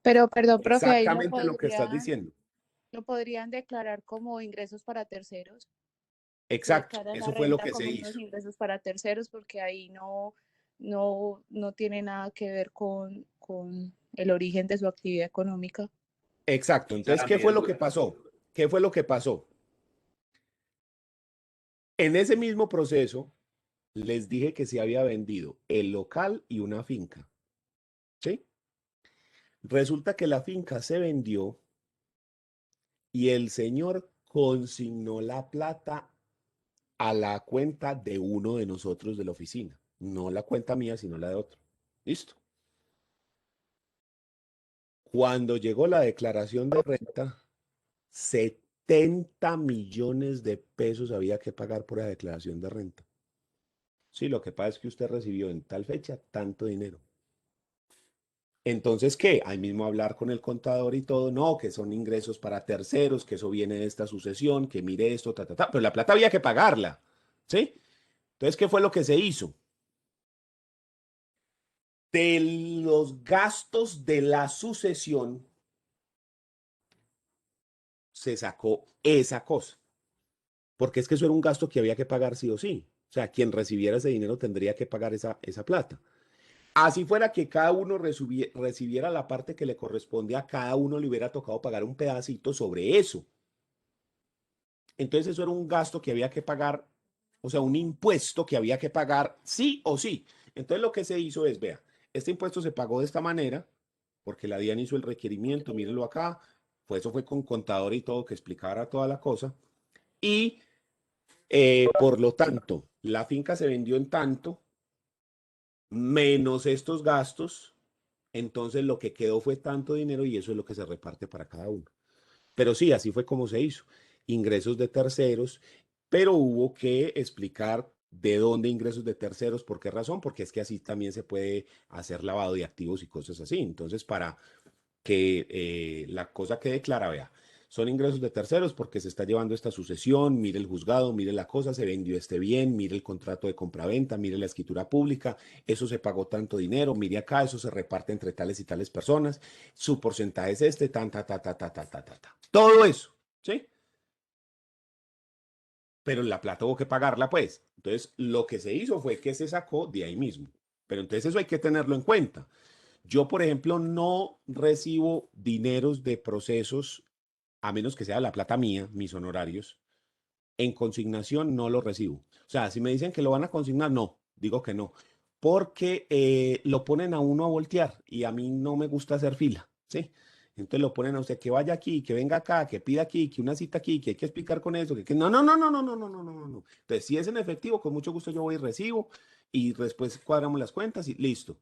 Pero, perdón, profe, ahí Exactamente lo que estás diciendo. lo podrían declarar como ingresos para terceros. Se Exacto, declara la eso fue lo renta que se como unos hizo. ingresos para terceros porque ahí no tiene nada que ver con el origen de su actividad económica. Exacto. Entonces, Para ¿qué mí fue es lo que dura. pasó? ¿Qué fue lo que pasó? En ese mismo proceso, les dije que se había vendido el local y una finca. ¿Sí? Resulta que la finca se vendió y el señor consignó la plata a la cuenta de uno de nosotros de la oficina. No la cuenta mía, sino la de otro. Listo. Cuando llegó la declaración de renta, 70 millones de pesos había que pagar por la declaración de renta. Sí, lo que pasa es que usted recibió en tal fecha tanto dinero. Entonces, ¿qué? Ahí mismo hablar con el contador y todo, no, que son ingresos para terceros, que eso viene de esta sucesión, que mire esto, pero la plata había que pagarla, ¿sí? Entonces, ¿qué fue lo que se hizo? De los gastos de la sucesión se sacó esa cosa, porque es que eso era un gasto que había que pagar sí o sí. O sea, quien recibiera ese dinero tendría que pagar esa plata. Así fuera que cada uno recibiera la parte que le corresponde, a cada uno le hubiera tocado pagar un pedacito sobre eso. Entonces eso era un gasto que había que pagar, o sea, un impuesto que había que pagar sí o sí. Entonces lo que se hizo es, vea, este impuesto se pagó de esta manera, porque la DIAN hizo el requerimiento, mírenlo acá, pues eso fue con contador y todo, que explicara toda la cosa. Y por lo tanto, la finca se vendió en tanto, menos estos gastos, entonces lo que quedó fue tanto dinero y eso es lo que se reparte para cada uno. Pero sí, así fue como se hizo. Ingresos de terceros, pero hubo que explicar de dónde ingresos de terceros, por qué razón, porque es que así también se puede hacer lavado de activos y cosas así. Entonces, para que la cosa quede clara, vea, son ingresos de terceros porque se está llevando esta sucesión, mire el juzgado, mire la cosa, se vendió este bien, mire el contrato de compraventa, mire la escritura pública, eso se pagó tanto dinero, mire acá, eso se reparte entre tales y tales personas, su porcentaje es este, tan, ta, ta, ta, ta, ta, ta, ta, ta. Todo eso, ¿sí? Pero la plata hubo que pagarla, pues. Entonces, lo que se hizo fue que se sacó de ahí mismo. Pero entonces eso hay que tenerlo en cuenta. Yo, por ejemplo, no recibo dineros de procesos, a menos que sea la plata mía, mis honorarios. En consignación no lo recibo. O sea, si me dicen que lo van a consignar, no, digo que no. Porque lo ponen a uno a voltear y a mí no me gusta hacer fila, ¿sí? Entonces lo ponen a usted que vaya aquí, que venga acá, que pida aquí, que una cita aquí, que hay que explicar con eso, que no, no, no, no, no, no, no, no, no, no. Entonces, si es en efectivo, con mucho gusto yo voy y recibo y después cuadramos las cuentas y listo.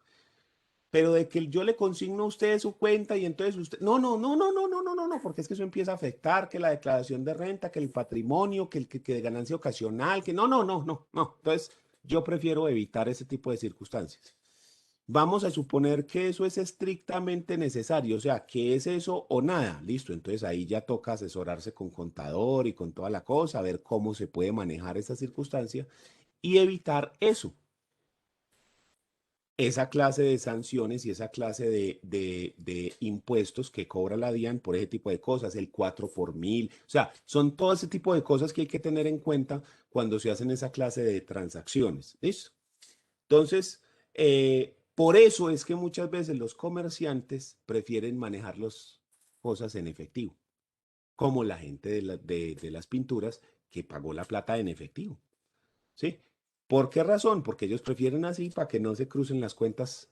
Pero de que yo le consigno a usted su cuenta y entonces usted, no, no, no, no, no, no, no, no, no, porque es que eso empieza a afectar que la declaración de renta, que el patrimonio, que de ganancia ocasional, que no, no, no, no, no. Entonces, yo prefiero evitar ese tipo de circunstancias. Vamos a suponer que eso es estrictamente necesario, o sea, que es eso o nada, listo. Entonces ahí ya toca asesorarse con contador y con toda la cosa, a ver cómo se puede manejar esa circunstancia y evitar eso, esa clase de sanciones y esa clase de impuestos que cobra la DIAN por ese tipo de cosas, el 4 por mil, o sea, son todo ese tipo de cosas que hay que tener en cuenta cuando se hacen esa clase de transacciones. ¿Listo? Entonces, por eso es que muchas veces los comerciantes prefieren manejar las cosas en efectivo, como la gente de las pinturas que pagó la plata en efectivo. ¿Sí? ¿Por qué razón? Porque ellos prefieren así para que no se crucen las cuentas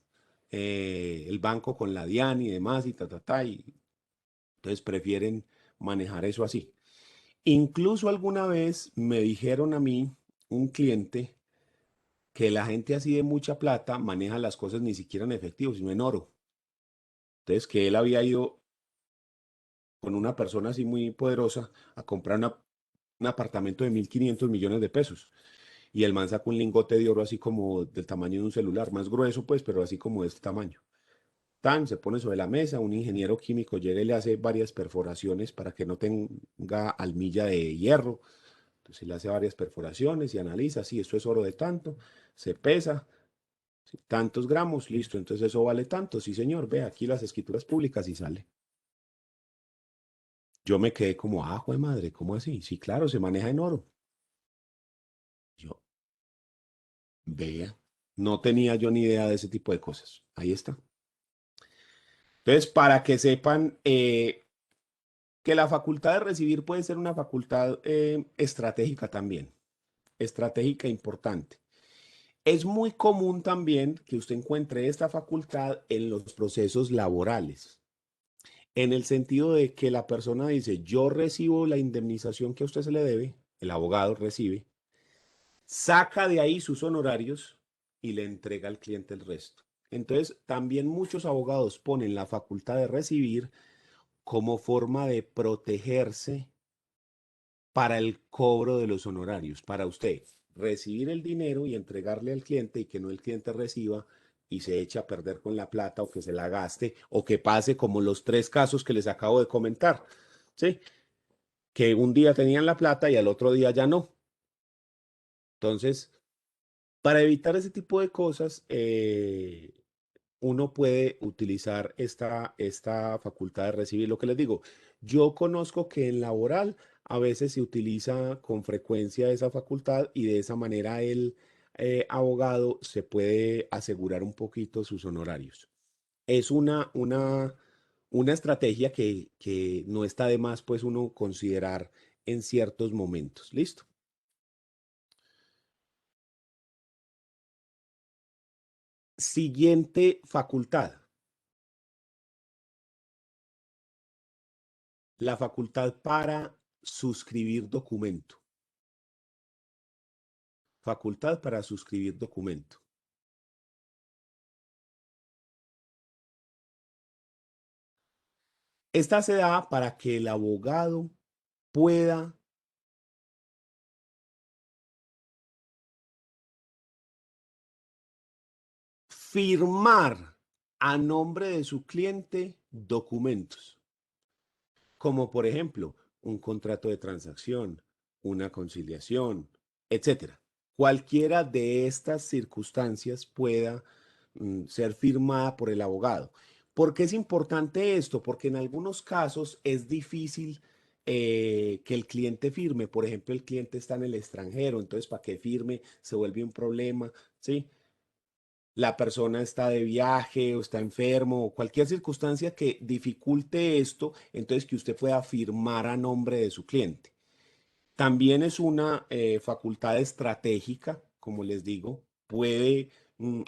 el banco con la DIAN y demás y ta, ta, ta. Y entonces prefieren manejar eso así. Incluso alguna vez me dijeron a mí, un cliente, que la gente así de mucha plata maneja las cosas ni siquiera en efectivo, sino en oro. Entonces que él había ido con una persona así muy poderosa a comprar un apartamento de 1.500 millones de pesos. y el man saca un lingote de oro así como del tamaño de un celular, más grueso pues, pero así como de este tamaño. Tan, se pone sobre la mesa, un ingeniero químico llega y le hace varias perforaciones para que no tenga almilla de hierro. Entonces le hace varias perforaciones y analiza, sí, esto es oro de tanto, se pesa, sí, tantos gramos, listo, entonces eso vale tanto, sí señor, ve aquí las escrituras públicas y sale. Yo me quedé como, ah, jue madre, ¿cómo así? Sí, claro, se maneja en oro. Yo, vea, no tenía yo ni idea de ese tipo de cosas. Ahí está. Entonces, para que sepan que la facultad de recibir puede ser una facultad estratégica también, estratégica e importante. Es muy común también que usted encuentre esta facultad en los procesos laborales, en el sentido de que la persona dice, yo recibo la indemnización que a usted se le debe, el abogado recibe, saca de ahí sus honorarios y le entrega al cliente el resto. Entonces, también muchos abogados ponen la facultad de recibir como forma de protegerse para el cobro de los honorarios, para usted recibir el dinero y entregarle al cliente y que no el cliente reciba y se eche a perder con la plata o que se la gaste o que pase como los 3 casos que les acabo de comentar, ¿sí? Que un día tenían la plata y al otro día ya no. Entonces, para evitar ese tipo de cosas, uno puede utilizar esta facultad de recibir. Lo que les digo, yo conozco que en laboral a veces se utiliza con frecuencia esa facultad y de esa manera el abogado se puede asegurar un poquito sus honorarios. Es una estrategia que no está de más, pues uno considerar en ciertos momentos. ¿Listo? Siguiente facultad, la facultad para suscribir documento. Facultad para suscribir documento. Esta se da para que el abogado pueda firmar a nombre de su cliente documentos, como por ejemplo un contrato de transacción, una conciliación, etcétera. Cualquiera de estas circunstancias pueda ser firmada por el abogado. ¿Por qué es importante esto? Porque en algunos casos es difícil que el cliente firme. Por ejemplo, el cliente está en el extranjero, entonces para que firme se vuelve un problema, ¿sí? La persona está de viaje o está enfermo o cualquier circunstancia que dificulte esto, entonces que usted pueda firmar a nombre de su cliente. También es una facultad estratégica, como les digo, puede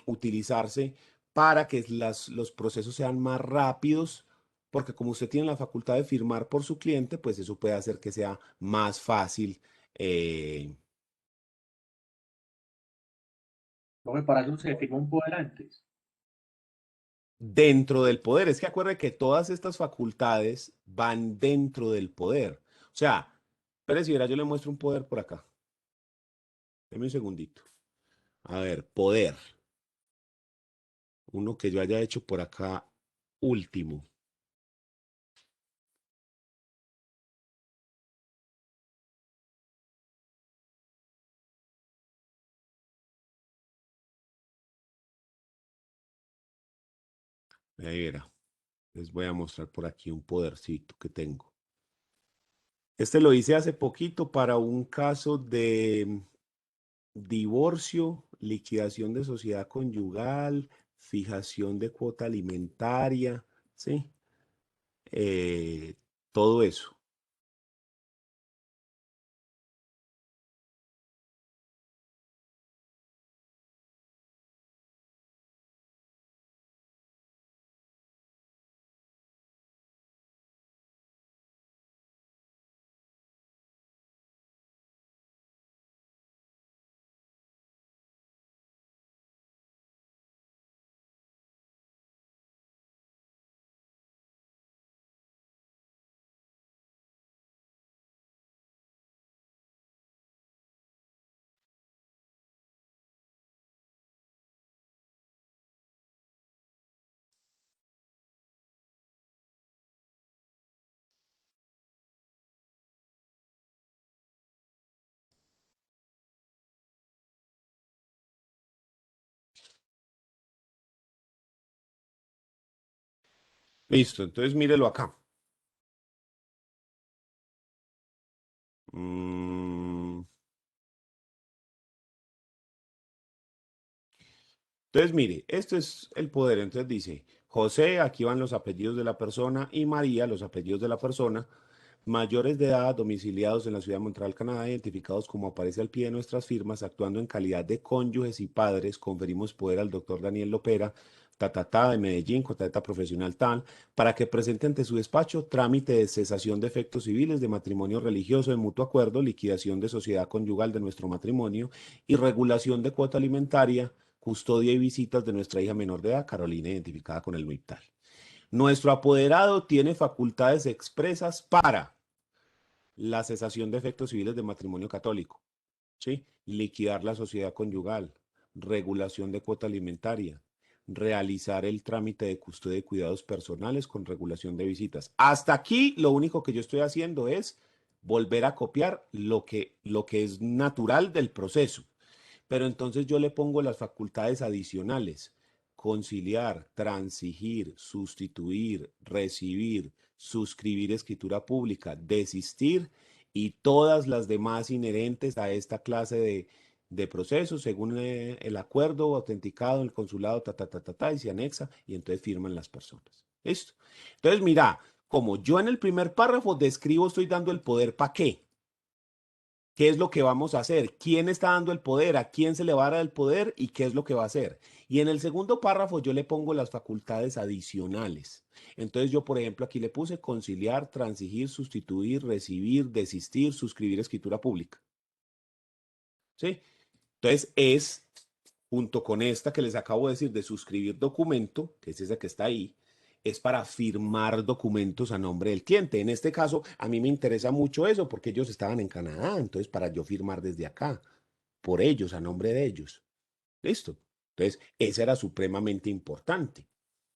utilizarse para que los procesos sean más rápidos, porque como usted tiene la facultad de firmar por su cliente, pues eso puede hacer que sea más fácil. eh, Profe, para eso se firma un poder antes. Dentro del poder. Es que acuerde que todas estas facultades van dentro del poder. O sea, pero si verá, yo le muestro un poder por acá. Deme un segundito. A ver, poder. Uno que yo haya hecho por acá último. Ahí verá. Les voy a mostrar por aquí un podercito que tengo. Este lo hice hace poquito para un caso de divorcio, liquidación de sociedad conyugal, fijación de cuota alimentaria, ¿sí? Eh, todo eso. Listo, entonces mírelo acá. Mm, Entonces, mire, esto es el poder. Entonces dice, José, aquí van los apellidos de la persona, y María, los apellidos de la persona, mayores de edad, domiciliados en la ciudad de Montreal, Canadá, identificados como aparece al pie de nuestras firmas, actuando en calidad de cónyuges y padres, conferimos poder al doctor Daniel Lopera, de Medellín, contrata profesional tal, para que presente ante su despacho trámite de cesación de efectos civiles de matrimonio religioso de mutuo acuerdo, liquidación de sociedad conyugal de nuestro matrimonio y regulación de cuota alimentaria, custodia y visitas de nuestra hija menor de edad, Carolina, identificada con el NUIP tal. Nuestro apoderado tiene facultades expresas para la cesación de efectos civiles de matrimonio católico, ¿sí? Liquidar la sociedad conyugal, regulación de cuota alimentaria, realizar el trámite de custodia y cuidados personales con regulación de visitas. Hasta aquí lo único que yo estoy haciendo es volver a copiar lo que es natural del proceso. Pero entonces yo le pongo las facultades adicionales: conciliar, transigir, sustituir, recibir, suscribir escritura pública, desistir y todas las demás inherentes a esta clase de procesos según el acuerdo autenticado en el consulado, y se anexa y entonces firman las personas. ¿Listo? Entonces, mira, como yo en el primer párrafo describo, estoy dando el poder ¿para qué? ¿Qué es lo que vamos a hacer? ¿Quién está dando el poder? ¿A quién se le va a dar el poder? ¿Y qué es lo que va a hacer? Y en el segundo párrafo yo le pongo las facultades adicionales. Entonces yo, por ejemplo, aquí le puse conciliar, transigir, sustituir, recibir, desistir, suscribir escritura pública. ¿Sí? Entonces junto con esta que les acabo de decir de suscribir documento, que es esa que está ahí, es para firmar documentos a nombre del cliente. En este caso, a mí me interesa mucho eso porque ellos estaban en Canadá, entonces para yo firmar desde acá, por ellos, a nombre de ellos. ¿Listo? Entonces, esa era supremamente importante,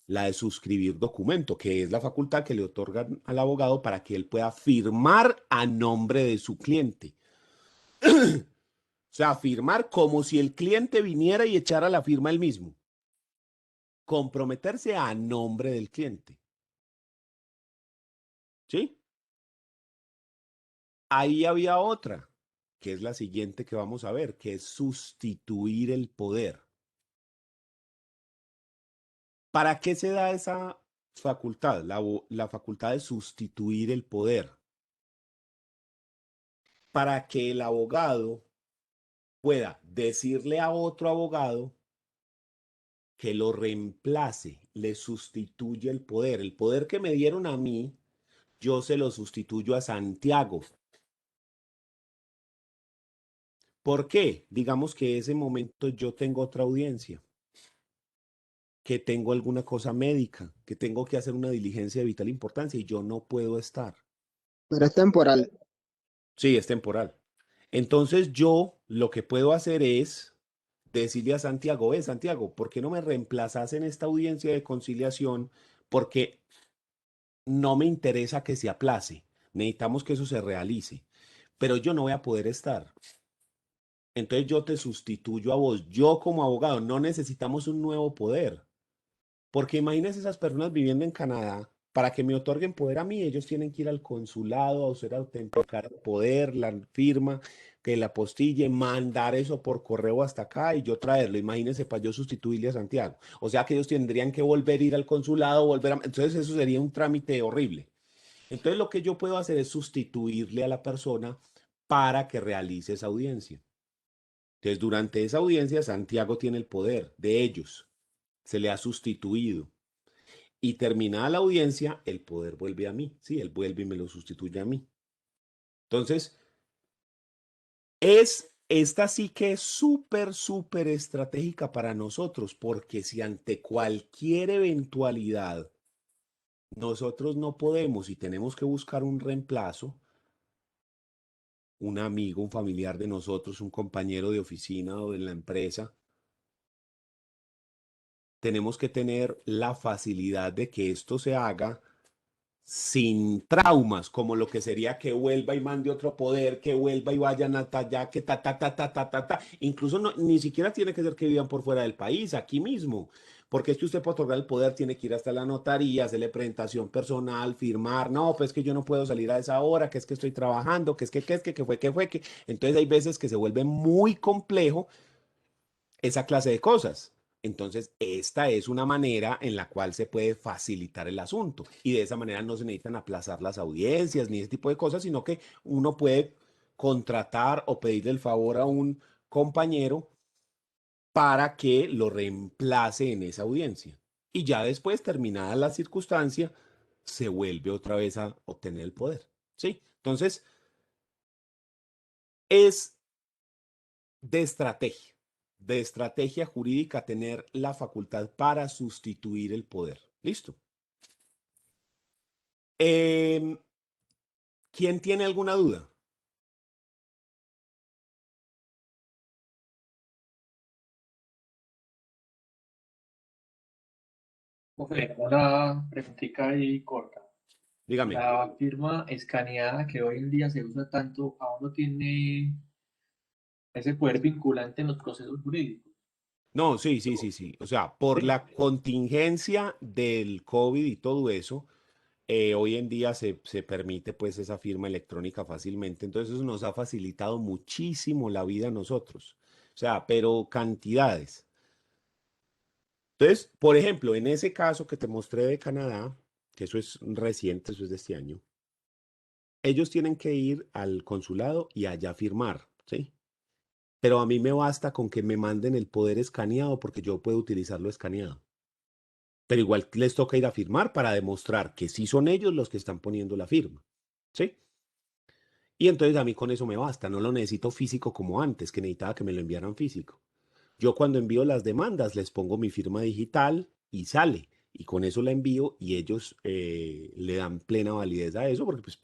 la de suscribir documento, que es la facultad que le otorgan al abogado para que él pueda firmar a nombre de su cliente. O sea, firmar como si el cliente viniera y echara la firma él mismo. Comprometerse a nombre del cliente. ¿Sí? Ahí había otra, que es la siguiente que vamos a ver, que es sustituir el poder. ¿Para qué se da esa facultad? La facultad de sustituir el poder. Para que el abogado pueda decirle a otro abogado que lo reemplace, le sustituye el poder. El poder que me dieron a mí, yo se lo sustituyo a Santiago. ¿Por qué? Digamos que en ese momento yo tengo otra audiencia, que tengo alguna cosa médica, que tengo que hacer una diligencia de vital importancia y yo no puedo estar. Pero es temporal. Sí, es temporal. Entonces yo lo que puedo hacer es decirle a Santiago, Santiago, ¿por qué no me reemplazas en esta audiencia de conciliación? Porque no me interesa que se aplace. Necesitamos que eso se realice, pero yo no voy a poder estar. Entonces yo te sustituyo a vos. Yo como abogado no necesitamos un nuevo poder. Porque imagínense esas personas viviendo en Canadá, para que me otorguen poder a mí, ellos tienen que ir al consulado a hacer autenticar el poder, la firma, que la apostille, mandar eso por correo hasta acá y yo traerlo. Imagínense para yo sustituirle a Santiago. O sea que ellos tendrían que volver a ir al consulado, Entonces eso sería un trámite horrible. Entonces lo que yo puedo hacer es sustituirle a la persona para que realice esa audiencia. Entonces durante esa audiencia Santiago tiene el poder de ellos. Se le ha sustituido. Y terminada la audiencia, el poder vuelve a mí. Sí, él vuelve y me lo sustituye a mí. Entonces, esta sí que es súper, súper estratégica para nosotros, porque si ante cualquier eventualidad nosotros no podemos y tenemos que buscar un reemplazo, un amigo, un familiar de nosotros, un compañero de oficina o de la empresa, tenemos que tener la facilidad de que esto se haga sin traumas, como lo que sería que vuelva y mande otro poder, que vuelva y vayan hasta allá, que ta. Incluso ni siquiera tiene que ser que vivan por fuera del país, aquí mismo. Porque es que usted para otorgar el poder tiene que ir hasta la notaría, hacerle presentación personal, firmar, no, pues que yo no puedo salir a esa hora, que es que estoy trabajando, que es que fue, que fue, que. Entonces hay veces que se vuelve muy complejo esa clase de cosas. Entonces, esta es una manera en la cual se puede facilitar el asunto y de esa manera no se necesitan aplazar las audiencias ni ese tipo de cosas, sino que uno puede contratar o pedirle el favor a un compañero para que lo reemplace en esa audiencia. Y ya después, terminada la circunstancia, se vuelve otra vez a obtener el poder. ¿Sí? Entonces, es de estrategia jurídica tener la facultad para sustituir el poder. ¿Listo? ¿Quién tiene alguna duda? Profe, una preguntita ahí corta. Dígame. La firma escaneada que hoy en día se usa tanto, aún no tiene ese poder vinculante en los procesos jurídicos. No, sí. O sea, por Sí. la contingencia del COVID y todo eso, hoy en día se permite pues esa firma electrónica fácilmente. Entonces eso nos ha facilitado muchísimo la vida a nosotros. O sea, pero cantidades. Entonces, por ejemplo, en ese caso que te mostré de Canadá, que eso es reciente, eso es de este año, ellos tienen que ir al consulado y allá firmar, ¿sí? Pero a mí me basta con que me manden el poder escaneado porque yo puedo utilizarlo escaneado. Pero igual les toca ir a firmar para demostrar que sí son ellos los que están poniendo la firma, ¿sí? Y entonces a mí con eso me basta, no lo necesito físico como antes, que necesitaba que me lo enviaran físico. Yo cuando envío las demandas les pongo mi firma digital y sale. Y con eso la envío y ellos le dan plena validez a eso, porque pues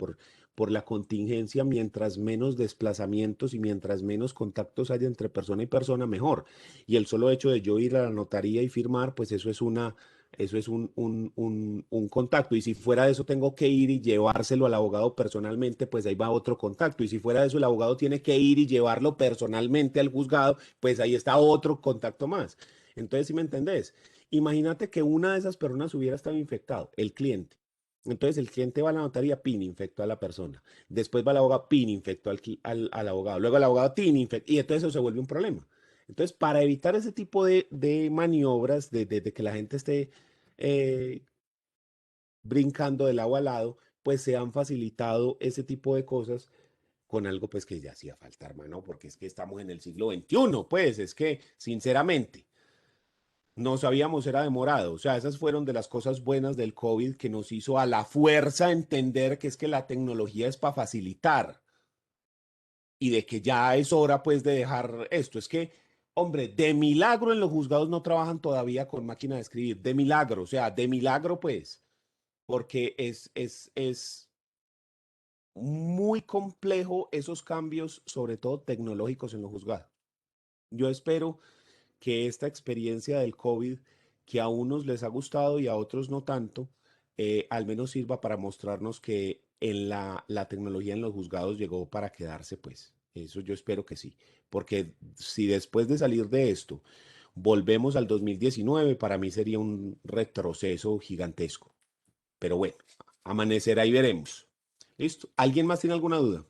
por la contingencia, mientras menos desplazamientos y mientras menos contactos haya entre persona y persona, mejor. Y el solo hecho de yo ir a la notaría y firmar, pues eso es un contacto. Y si fuera de eso tengo que ir y llevárselo al abogado personalmente, pues ahí va otro contacto. Y si fuera de eso el abogado tiene que ir y llevarlo personalmente al juzgado, pues ahí está otro contacto más. Entonces, ¿sí me entendés? Imagínate que una de esas personas hubiera estado infectado, el cliente. Entonces el cliente va a la notaría, pin, infectó a la persona. Después va el abogado, pin, infectó al abogado. Luego el abogado, tin, infectó. Y entonces eso se vuelve un problema. Entonces, para evitar ese tipo de maniobras, de que la gente esté eh, brincando del agua al lado, pues se han facilitado ese tipo de cosas con algo pues que ya hacía falta, hermano, porque es que estamos en el siglo XXI, pues es que, sinceramente, no sabíamos, era demorado. O sea, esas fueron de las cosas buenas del COVID que nos hizo a la fuerza entender que es que la tecnología es para facilitar y de que ya es hora pues de dejar esto. Es que, hombre, de milagro en los juzgados no trabajan todavía con máquina de escribir, de milagro, o sea, de milagro pues, porque es muy complejo esos cambios, sobre todo tecnológicos en los juzgados. Yo espero que esta experiencia del COVID, que a unos les ha gustado y a otros no tanto, al menos sirva para mostrarnos que en la tecnología en los juzgados llegó para quedarse, pues. Eso yo espero que sí. Porque si después de salir de esto volvemos al 2019, para mí sería un retroceso gigantesco. Pero bueno, amanecerá y veremos. ¿Listo? ¿Alguien más tiene alguna duda?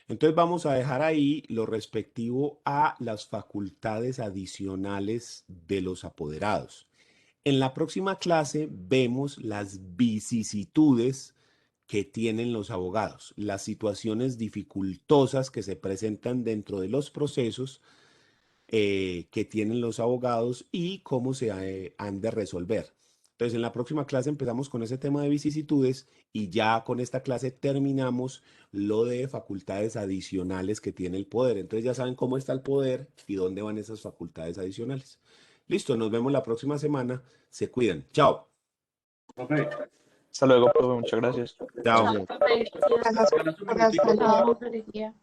Entonces vamos a dejar ahí lo respectivo a las facultades adicionales de los apoderados. En la próxima clase vemos las vicisitudes que tienen los abogados, las situaciones dificultosas que se presentan dentro de los procesos que tienen los abogados y cómo se han de resolver. Entonces, en la próxima clase empezamos con ese tema de vicisitudes y ya con esta clase terminamos lo de facultades adicionales que tiene el poder. Entonces, ya saben cómo está el poder y dónde van esas facultades adicionales. Listo, nos vemos la próxima semana. Se cuidan. Chao. Profe, Hasta luego, profe, muchas gracias. Chao. Gracias espera un por la minutico. salud. Feliz día.